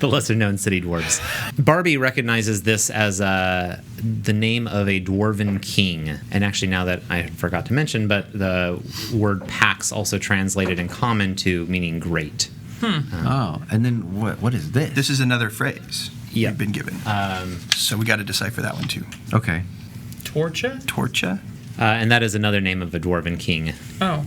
Speaker 2: The lesser known city dwarves. Barbie recognizes this as the name of a dwarven king. And actually, now that I forgot to mention, but the word pax also translated in common to meaning great.
Speaker 4: Oh, and then what is this?
Speaker 1: This is another phrase
Speaker 2: Yeah.
Speaker 1: you've been given. So we got to decipher that one too.
Speaker 4: Okay.
Speaker 3: Torcha?
Speaker 1: Torcha.
Speaker 2: And that is another name of a dwarven king.
Speaker 3: Oh.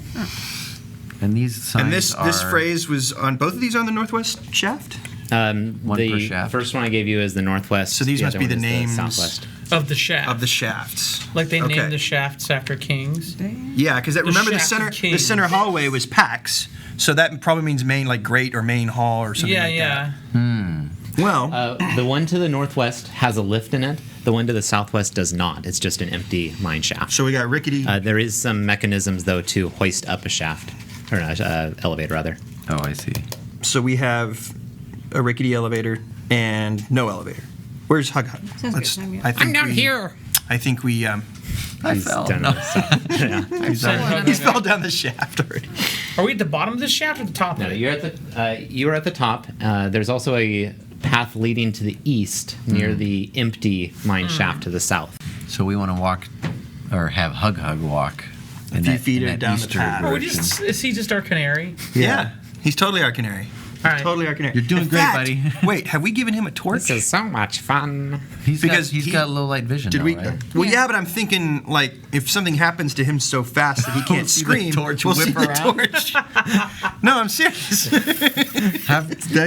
Speaker 4: And these signs
Speaker 1: And this
Speaker 4: are...
Speaker 1: phrase was on both of these on the northwest shaft?
Speaker 4: One per
Speaker 2: The
Speaker 4: shaft.
Speaker 2: first one I gave you is the northwest.
Speaker 1: So these must
Speaker 2: other
Speaker 1: be
Speaker 2: one
Speaker 1: the
Speaker 2: is
Speaker 1: names
Speaker 2: southwest.
Speaker 3: Of the shaft.
Speaker 1: Of the shafts.
Speaker 3: Like they
Speaker 1: Okay.
Speaker 3: named the shafts after kings.
Speaker 1: Yeah, because remember the
Speaker 3: shaft of
Speaker 1: center
Speaker 3: kings.
Speaker 1: hallway was Pax, so that probably means main, like great or main hall or something
Speaker 3: Yeah,
Speaker 1: like
Speaker 3: yeah.
Speaker 1: that. Well,
Speaker 2: The one to the northwest has a lift in it. The one to the southwest does not. It's just an empty mine shaft.
Speaker 1: so we got rickety.
Speaker 2: There is some mechanisms, though, to hoist up a shaft. Or not, elevator, rather.
Speaker 4: Oh, I see.
Speaker 1: So we have a rickety elevator and no elevator. Where's Hug Hug?
Speaker 6: Sounds good.
Speaker 1: I think
Speaker 3: down here.
Speaker 1: I think we.
Speaker 4: I fell.
Speaker 2: Done with stuff. Yeah.
Speaker 1: He's fell down the shaft already.
Speaker 3: Are we at the bottom of the shaft or the top
Speaker 2: No,
Speaker 3: of it?
Speaker 2: you are at the top. There's also a path leading to the east near the empty mine shaft to the south.
Speaker 4: So we want to walk, or have Hug Hug walk.
Speaker 1: A few feet down the
Speaker 4: eastern
Speaker 1: path.
Speaker 4: direction.
Speaker 3: Is he just our canary?
Speaker 1: Yeah. He's totally our canary.
Speaker 3: All right.
Speaker 1: Totally our canary.
Speaker 4: You're doing
Speaker 1: In
Speaker 4: great,
Speaker 1: fact,
Speaker 4: buddy.
Speaker 1: Wait, have we given him a torch?
Speaker 2: This is so much fun.
Speaker 4: He's
Speaker 1: Because
Speaker 4: got, he's
Speaker 1: he-
Speaker 4: got low light vision.
Speaker 1: Did
Speaker 4: though,
Speaker 1: we?
Speaker 4: Right?
Speaker 1: Well,
Speaker 6: Yeah.
Speaker 1: yeah, but I'm thinking like if something happens to him so fast that he can't
Speaker 4: see the
Speaker 1: scream,
Speaker 4: torch
Speaker 1: we'll
Speaker 4: whip
Speaker 1: see the
Speaker 4: around?
Speaker 1: torch. No, I'm serious.
Speaker 4: I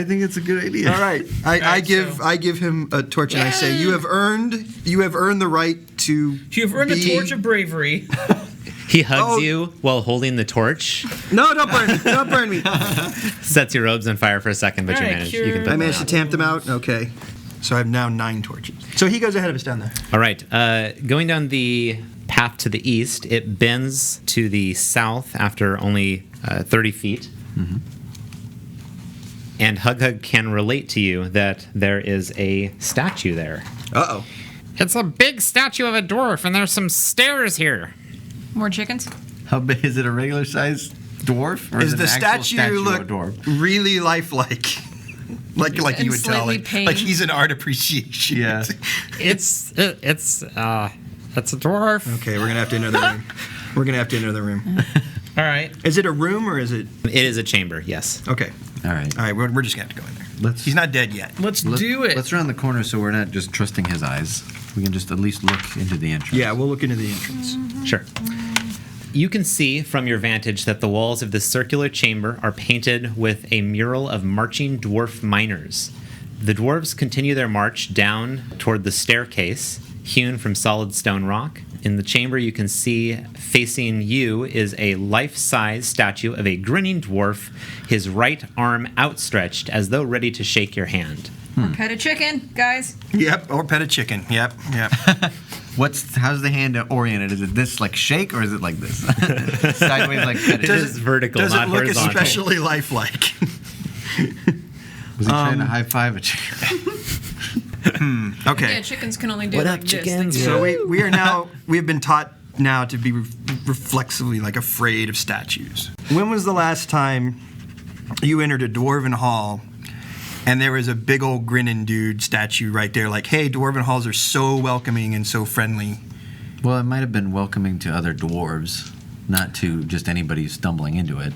Speaker 4: think it's a good idea.
Speaker 1: All right, I
Speaker 3: right,
Speaker 1: give
Speaker 3: so-
Speaker 1: I give him a torch and I say you have earned the right to.
Speaker 3: You've earned the
Speaker 1: be-
Speaker 3: torch of bravery.
Speaker 2: He hugs
Speaker 1: Oh.
Speaker 2: you while holding the torch,
Speaker 1: No, don't burn me! Don't burn me!
Speaker 2: sets your robes on fire for a second, but
Speaker 3: All
Speaker 2: you
Speaker 3: right,
Speaker 2: manage.
Speaker 3: cure-
Speaker 2: You can put
Speaker 1: I
Speaker 2: them
Speaker 1: managed to
Speaker 2: out.
Speaker 1: tamp them out. Okay, so I have now 9 torches. So he goes ahead of us down there.
Speaker 2: All right. Going down the path to the east, it bends to the south after only 30 feet. And Hug Hug can relate to you that there is a statue there.
Speaker 1: Uh oh.
Speaker 2: It's a big statue of a dwarf, and there's some stairs here.
Speaker 6: More chickens?
Speaker 4: How big is it? A regular sized dwarf, or
Speaker 1: Is
Speaker 4: it
Speaker 1: the
Speaker 4: an actual
Speaker 1: statue
Speaker 4: of
Speaker 1: look
Speaker 4: a dwarf?
Speaker 1: really lifelike? like you
Speaker 6: And
Speaker 1: would tell,
Speaker 6: slightly
Speaker 1: like
Speaker 6: pained.
Speaker 1: he's an art appreciation.
Speaker 4: Yeah.
Speaker 2: It's a dwarf.
Speaker 1: Okay, we're gonna have to enter the room. We're gonna have to enter the room.
Speaker 3: All right.
Speaker 1: Is it a room or is it?
Speaker 2: It is a chamber, yes.
Speaker 1: Okay.
Speaker 4: All right.
Speaker 1: All right. We're just gonna have to go in there.
Speaker 4: Let's-
Speaker 1: He's not dead yet.
Speaker 3: Let's do it.
Speaker 4: Let's round the corner so we're not just trusting his eyes. We can just at least look into the entrance.
Speaker 1: Yeah, we'll look into the entrance.
Speaker 2: Sure. You can see from your vantage that the walls of this circular chamber are painted with a mural of marching dwarf miners. The dwarves continue their march down toward the staircase, hewn from solid stone rock. In the chamber, you can see facing you is a life-size statue of a grinning dwarf, his right arm outstretched as though ready to shake your hand.
Speaker 6: Or pet a chicken, guys.
Speaker 1: Yep. Or pet a chicken. Yep. Yep.
Speaker 4: How's the hand oriented? Is it this like shake or is it like this? Sideways like that.
Speaker 2: It is vertical,
Speaker 1: Does
Speaker 2: not
Speaker 1: it look
Speaker 2: horizontal.
Speaker 1: especially lifelike?
Speaker 4: Was he trying to high five a chicken?
Speaker 1: Okay.
Speaker 6: Yeah, chickens can only do
Speaker 2: What
Speaker 6: like
Speaker 2: up,
Speaker 6: this.
Speaker 2: chickens?
Speaker 6: They-
Speaker 1: So we are now we have been taught now to be reflexively like afraid of statues. When was the last time you entered a dwarven hall and there was a big old grinning dude statue right there? Like, hey, dwarven halls are so welcoming and so friendly.
Speaker 4: Well, it might have been welcoming to other dwarves, not to just anybody stumbling into it,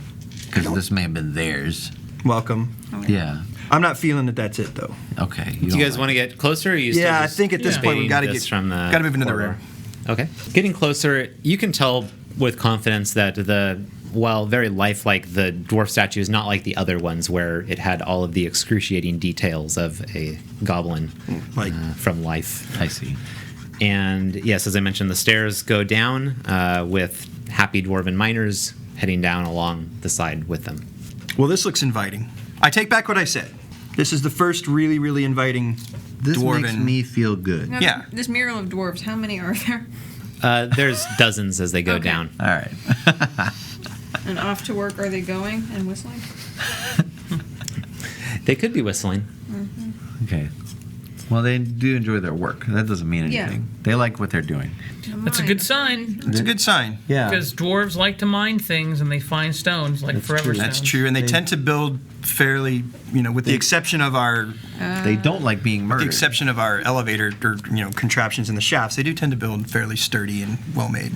Speaker 4: because this may have been theirs.
Speaker 1: Welcome.
Speaker 4: Yeah.
Speaker 1: I'm not feeling that that's it though.
Speaker 4: Okay.
Speaker 2: Do you guys want to get closer? Or are you still
Speaker 1: Yeah, I
Speaker 2: just
Speaker 1: think at this point we've
Speaker 2: debating
Speaker 1: got to
Speaker 2: this
Speaker 1: get
Speaker 2: from the
Speaker 1: got to move into the
Speaker 2: corridor?
Speaker 1: room.
Speaker 2: Okay. Getting closer, you can tell with confidence that very lifelike, the dwarf statue is not like the other ones where it had all of the excruciating details of a goblin
Speaker 1: Like
Speaker 2: from life.
Speaker 4: I see.
Speaker 2: And yes, as I mentioned, the stairs go down with happy dwarven miners heading down along the side with them.
Speaker 1: well, this looks inviting. I take back what I said. This is the first really, really inviting
Speaker 4: This
Speaker 1: dwarven.
Speaker 4: makes me feel good.
Speaker 6: Now,
Speaker 1: Yeah.
Speaker 6: This mural of dwarves, how many are there?
Speaker 2: There's dozens as they go
Speaker 6: Okay.
Speaker 2: down.
Speaker 4: All right.
Speaker 6: And off to work are they going and whistling?
Speaker 2: They could be whistling.
Speaker 4: Okay. Well, they do enjoy their work. That doesn't mean
Speaker 6: Yeah.
Speaker 4: anything. They like what they're doing.
Speaker 3: That's a good sign.
Speaker 1: It's a good sign.
Speaker 4: Yeah.
Speaker 3: Because dwarves like to mine things and they find stones like forever stones.
Speaker 1: That's true, and they tend to build fairly, with the exception of our
Speaker 4: They don't like being
Speaker 1: the
Speaker 4: murdered.
Speaker 1: exception of our elevator or contraptions in the shafts. They do tend to build fairly sturdy and well made.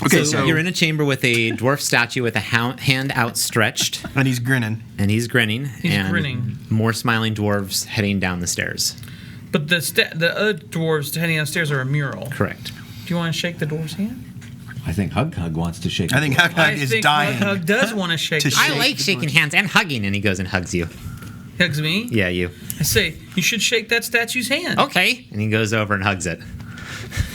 Speaker 1: Okay, so
Speaker 2: you're in a chamber with a dwarf statue with a hand outstretched,
Speaker 1: and he's grinning.
Speaker 2: and he's grinning.
Speaker 3: He's
Speaker 2: and
Speaker 3: grinning.
Speaker 2: More smiling dwarves heading down the stairs.
Speaker 3: But the other dwarves heading downstairs are a mural.
Speaker 2: Correct.
Speaker 3: Do you want to shake the dwarf's hand?
Speaker 4: I think Hug Hug wants to shake.
Speaker 1: I think Hug Hug is
Speaker 3: think
Speaker 1: dying.
Speaker 3: Hug does want to shake.
Speaker 1: to
Speaker 3: the
Speaker 1: shake.
Speaker 2: I like shaking hands and hugging, and he goes and hugs you.
Speaker 3: Hugs me.
Speaker 2: Yeah, you.
Speaker 3: I say you should shake that statue's hand.
Speaker 2: Okay. And he goes over and hugs it.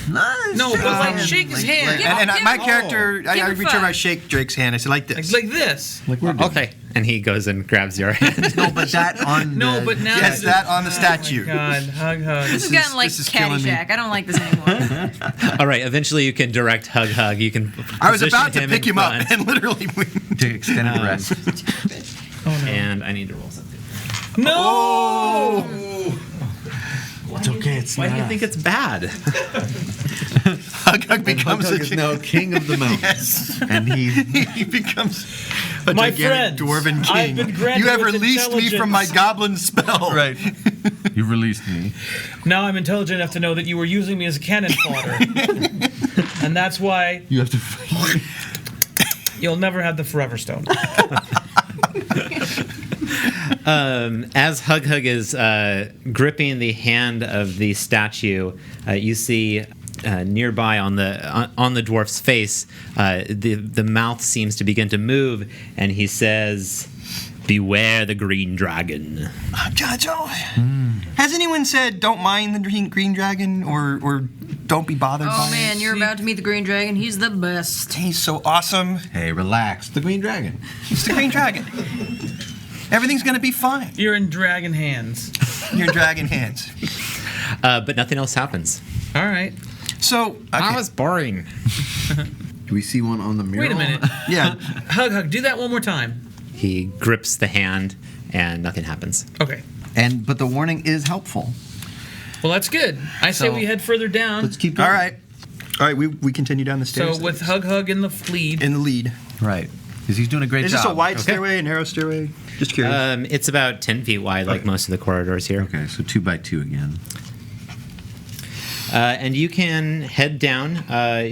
Speaker 4: Nice.
Speaker 3: No, but like shake his hand.
Speaker 1: My character, I
Speaker 6: Give it
Speaker 1: reach over, I
Speaker 6: 5.
Speaker 1: shake Drake's hand. I say like this.
Speaker 3: Like this.
Speaker 4: Like we're doing.
Speaker 2: Okay. And he goes and grabs your hand.
Speaker 4: No, but that on.
Speaker 3: No,
Speaker 4: the,
Speaker 3: but now
Speaker 1: Yes, that on the statue.
Speaker 3: God, hug.
Speaker 6: This has gotten like
Speaker 1: this is killing me.
Speaker 6: Caddyshack. I don't like this anymore.
Speaker 2: All right. Eventually, you can direct hug. You can.
Speaker 1: I was
Speaker 2: position
Speaker 1: about to pick him up
Speaker 2: in front.
Speaker 1: and literally.
Speaker 4: to extended rest.
Speaker 2: And I need to roll something.
Speaker 3: No.
Speaker 1: Oh!
Speaker 4: It's okay. It's
Speaker 2: Why do you think it's bad?
Speaker 1: Hug becomes
Speaker 4: Hug is now king of the mountain.
Speaker 1: Yes.
Speaker 4: And
Speaker 1: He becomes a
Speaker 3: My
Speaker 1: gigantic
Speaker 3: friends,
Speaker 1: dwarven
Speaker 3: I've
Speaker 1: king.
Speaker 3: been granted
Speaker 1: You have
Speaker 3: with
Speaker 1: released me from my
Speaker 3: intelligence.
Speaker 1: goblin spell.
Speaker 4: Right. You released me.
Speaker 3: Now I'm intelligent enough to know that you were using me as cannon fodder, and that's why
Speaker 4: You have to.
Speaker 3: you'll never have the Forever Stone.
Speaker 2: As Hug is gripping the hand of the statue, you see nearby on the dwarf's face, the mouth seems to begin to move, and he says, "Beware the green dragon."
Speaker 1: Has anyone said don't mind the green dragon or don't be bothered by
Speaker 6: Oh man, you're about to meet the Green Dragon. He's the best.
Speaker 1: it? He's so awesome.
Speaker 4: Hey, relax. The Green Dragon.
Speaker 1: He's the green dragon. Everything's gonna be fine.
Speaker 3: You're in dragon hands.
Speaker 1: You're in dragon hands.
Speaker 2: But nothing else happens.
Speaker 3: All right.
Speaker 1: So okay.
Speaker 2: That was boring.
Speaker 4: Do we see one on the mural?
Speaker 3: Wait a minute.
Speaker 1: yeah.
Speaker 3: Hug. Do that one more time.
Speaker 2: He grips the hand, and nothing happens.
Speaker 3: Okay.
Speaker 4: But the warning is helpful.
Speaker 3: Well, that's good. I say
Speaker 4: So,
Speaker 3: we head further down.
Speaker 4: Let's keep going.
Speaker 1: All right. We continue down the stairs.
Speaker 3: So with Hug in the lead.
Speaker 1: in the lead.
Speaker 4: Right. Because he's doing a great
Speaker 1: Is
Speaker 4: job.
Speaker 1: this a wide stairway, a narrow stairway? Just curious.
Speaker 2: It's about 10 feet wide, like most of the corridors here.
Speaker 4: Okay, so 2 by 2 again.
Speaker 2: And you can head down.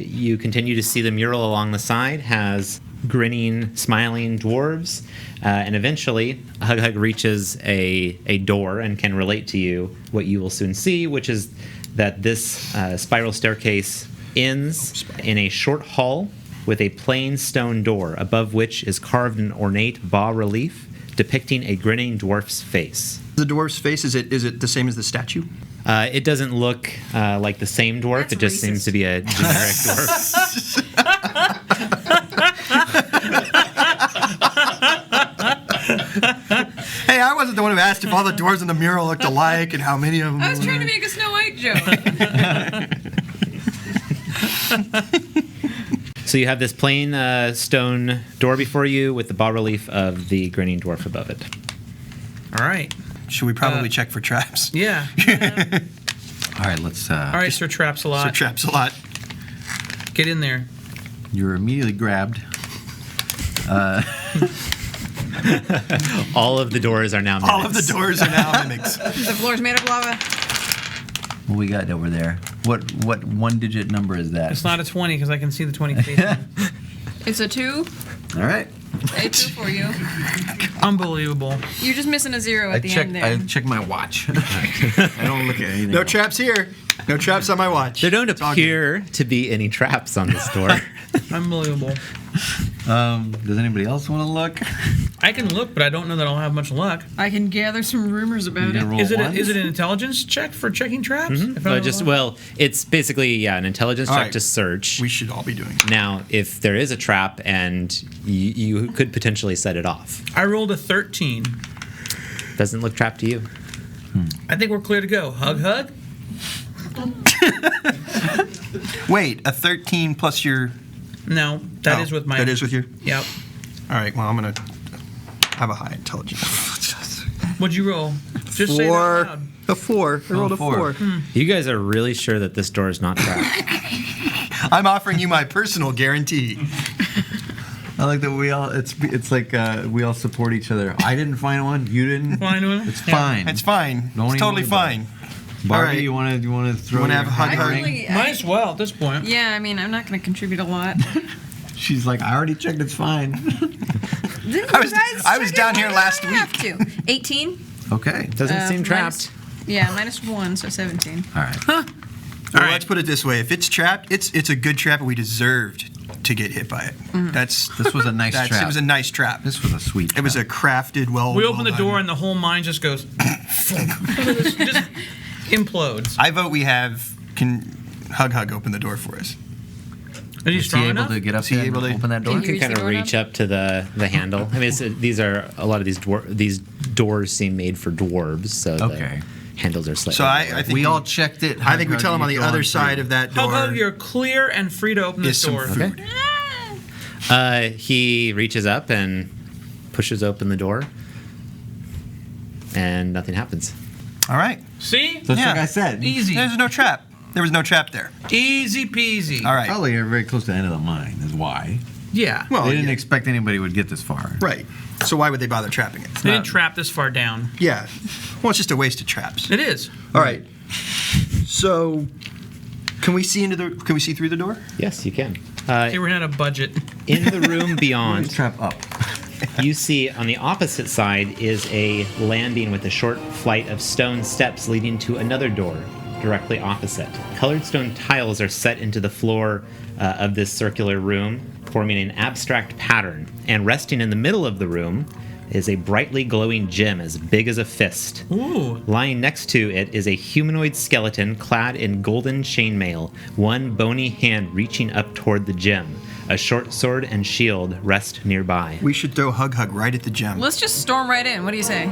Speaker 2: You continue to see the mural along the side has grinning, smiling dwarves. And eventually, Hug reaches a door and can relate to you what you will soon see, which is that this spiral staircase ends in a short hall with a plain stone door, above which is carved an ornate bas-relief depicting a grinning dwarf's face.
Speaker 1: the dwarf's face, is it the same as the statue?
Speaker 2: It doesn't look like the same dwarf.
Speaker 6: That's
Speaker 2: it just
Speaker 6: racist.
Speaker 2: seems to be a generic dwarf.
Speaker 1: Hey, I wasn't the one who asked if all the dwarves in the mural looked alike and how many of them.
Speaker 6: I was trying to make a Snow White joke.
Speaker 2: So you have this plain stone door before you with the bas-relief of the grinning dwarf above it.
Speaker 3: All right.
Speaker 1: Should we probably check for traps?
Speaker 3: Yeah.
Speaker 4: All right, let's.
Speaker 3: All right, Sir Traps a
Speaker 1: So
Speaker 3: lot.
Speaker 1: traps a lot.
Speaker 3: Get in there.
Speaker 4: You're immediately grabbed.
Speaker 2: All of the doors are now mimics.
Speaker 1: All of the doors are now mimics.
Speaker 6: The floor's made of lava.
Speaker 4: What we got over there? What one-digit number is that?
Speaker 3: It's not a 20 because I can see the 20 face.
Speaker 6: It's a 2.
Speaker 4: All right.
Speaker 6: A 2 for you.
Speaker 3: Unbelievable.
Speaker 6: You're just missing a 0 at
Speaker 4: I
Speaker 6: the
Speaker 4: check.
Speaker 6: end
Speaker 4: I
Speaker 6: there.
Speaker 4: check my watch. I don't look at anything.
Speaker 1: No
Speaker 4: else.
Speaker 1: traps here. No traps on my watch.
Speaker 2: There don't
Speaker 1: It's all
Speaker 2: appear to be any traps on this door.
Speaker 3: Unbelievable.
Speaker 4: Does anybody else want to look?
Speaker 3: I can look, but I don't know that I'll have much luck.
Speaker 6: I can gather some rumors
Speaker 4: You
Speaker 6: about
Speaker 4: gonna
Speaker 6: it.
Speaker 4: roll
Speaker 3: Is it
Speaker 4: ones?
Speaker 3: an intelligence check for checking traps? If I roll one?
Speaker 2: Well, it's basically an intelligence
Speaker 1: All
Speaker 2: check
Speaker 1: right.
Speaker 2: to search.
Speaker 1: We should all be doing it.
Speaker 2: Now, if there is a trap and you could potentially set it off,
Speaker 3: I rolled a 13.
Speaker 2: doesn't look trapped to you.
Speaker 3: I think we're clear to go. Hug.
Speaker 1: Wait, a 13 plus your.
Speaker 3: No, that is with my.
Speaker 1: That is with your.
Speaker 3: Yep.
Speaker 1: All right. Well, I'm gonna have a high intelligence.
Speaker 3: What'd you roll? Just say it out loud.
Speaker 1: A 4. I rolled a 4.
Speaker 2: You guys are really sure that this door is not trapped.
Speaker 1: I'm offering you my personal guarantee.
Speaker 4: I like that we all. It's like we all support each other. I didn't find one. You didn't.
Speaker 3: Find one?
Speaker 4: It's
Speaker 3: Yeah.
Speaker 4: fine.
Speaker 1: It's fine.
Speaker 4: Don't
Speaker 1: It's
Speaker 4: even
Speaker 1: totally
Speaker 4: worry about
Speaker 1: fine.
Speaker 4: Barbie,
Speaker 1: All right.
Speaker 4: you want to throw?
Speaker 1: wanna
Speaker 4: your
Speaker 1: have a hug
Speaker 4: hat in the
Speaker 1: hug?
Speaker 4: ring?
Speaker 6: Really,
Speaker 3: Might as well at this point.
Speaker 6: Yeah, I mean, I'm not going to contribute a lot.
Speaker 4: She's like, I already checked. It's fine.
Speaker 1: I was down here last
Speaker 6: I have to. 18?
Speaker 4: Okay.
Speaker 2: Doesn't seem trapped.
Speaker 6: Yeah, -1, so 17.
Speaker 4: All right.
Speaker 1: Well, let's put it this way: if it's trapped, it's a good trap, and we deserved to get hit by it. This
Speaker 4: was a nice trap.
Speaker 1: It was a nice trap.
Speaker 4: This was a sweet.
Speaker 1: It was a crafted, well.
Speaker 3: We open the
Speaker 1: well
Speaker 3: door
Speaker 1: done.
Speaker 3: and the whole mine just goes. just implodes.
Speaker 1: I vote we have Hug open the door for us.
Speaker 3: Are you
Speaker 4: Is he
Speaker 3: strong
Speaker 4: able
Speaker 3: enough?
Speaker 4: to get up
Speaker 1: Is he
Speaker 4: there and
Speaker 1: able to-
Speaker 4: open that door?
Speaker 6: Can
Speaker 2: You can
Speaker 6: reach
Speaker 2: kind
Speaker 6: the
Speaker 2: of
Speaker 6: door
Speaker 2: reach
Speaker 6: knob?
Speaker 2: up to the handle. I mean, these are a lot of these doors seem made for dwarves, so
Speaker 4: Okay.
Speaker 2: the handles are slightly.
Speaker 1: So I
Speaker 2: lower.
Speaker 1: think
Speaker 4: We all checked it.
Speaker 1: I think we
Speaker 4: Hug,
Speaker 1: tell him on
Speaker 4: you
Speaker 1: the
Speaker 4: go
Speaker 1: other
Speaker 4: through.
Speaker 1: side of that door
Speaker 3: Hug, you're clear and free to open
Speaker 1: is
Speaker 3: this
Speaker 1: some
Speaker 3: door.
Speaker 1: food.
Speaker 2: He reaches up and pushes open the door, and nothing happens.
Speaker 1: All right.
Speaker 3: See?
Speaker 4: That's
Speaker 1: Yeah.
Speaker 4: like I said.
Speaker 3: Easy.
Speaker 1: There's no trap. There was no trap there.
Speaker 3: Easy peasy.
Speaker 1: All right.
Speaker 4: Probably you're very close to the end of the mine, is why.
Speaker 3: Yeah.
Speaker 1: Well,
Speaker 4: They didn't
Speaker 1: yeah.
Speaker 4: expect anybody would get this far.
Speaker 1: Right. So why would they bother trapping it?
Speaker 3: They didn't trap this far down.
Speaker 1: Yeah. Well, it's just a waste of traps.
Speaker 3: It is.
Speaker 1: All right. So, can we see through the door?
Speaker 2: Yes, you can.
Speaker 3: Hey, we're out of budget.
Speaker 2: In the room beyond,
Speaker 4: Trap up.
Speaker 2: you see on the opposite side is a landing with a short flight of stone steps leading to another door directly opposite. Colored stone tiles are set into the floor of this circular room, forming an abstract pattern. And resting in the middle of the room is a brightly glowing gem as big as a fist.
Speaker 3: Ooh.
Speaker 2: Lying next to it is a humanoid skeleton clad in golden chainmail, one bony hand reaching up toward the gem. A short sword and shield rest nearby.
Speaker 1: We should throw Hug right at the gem.
Speaker 6: Let's just storm right in. What do you say?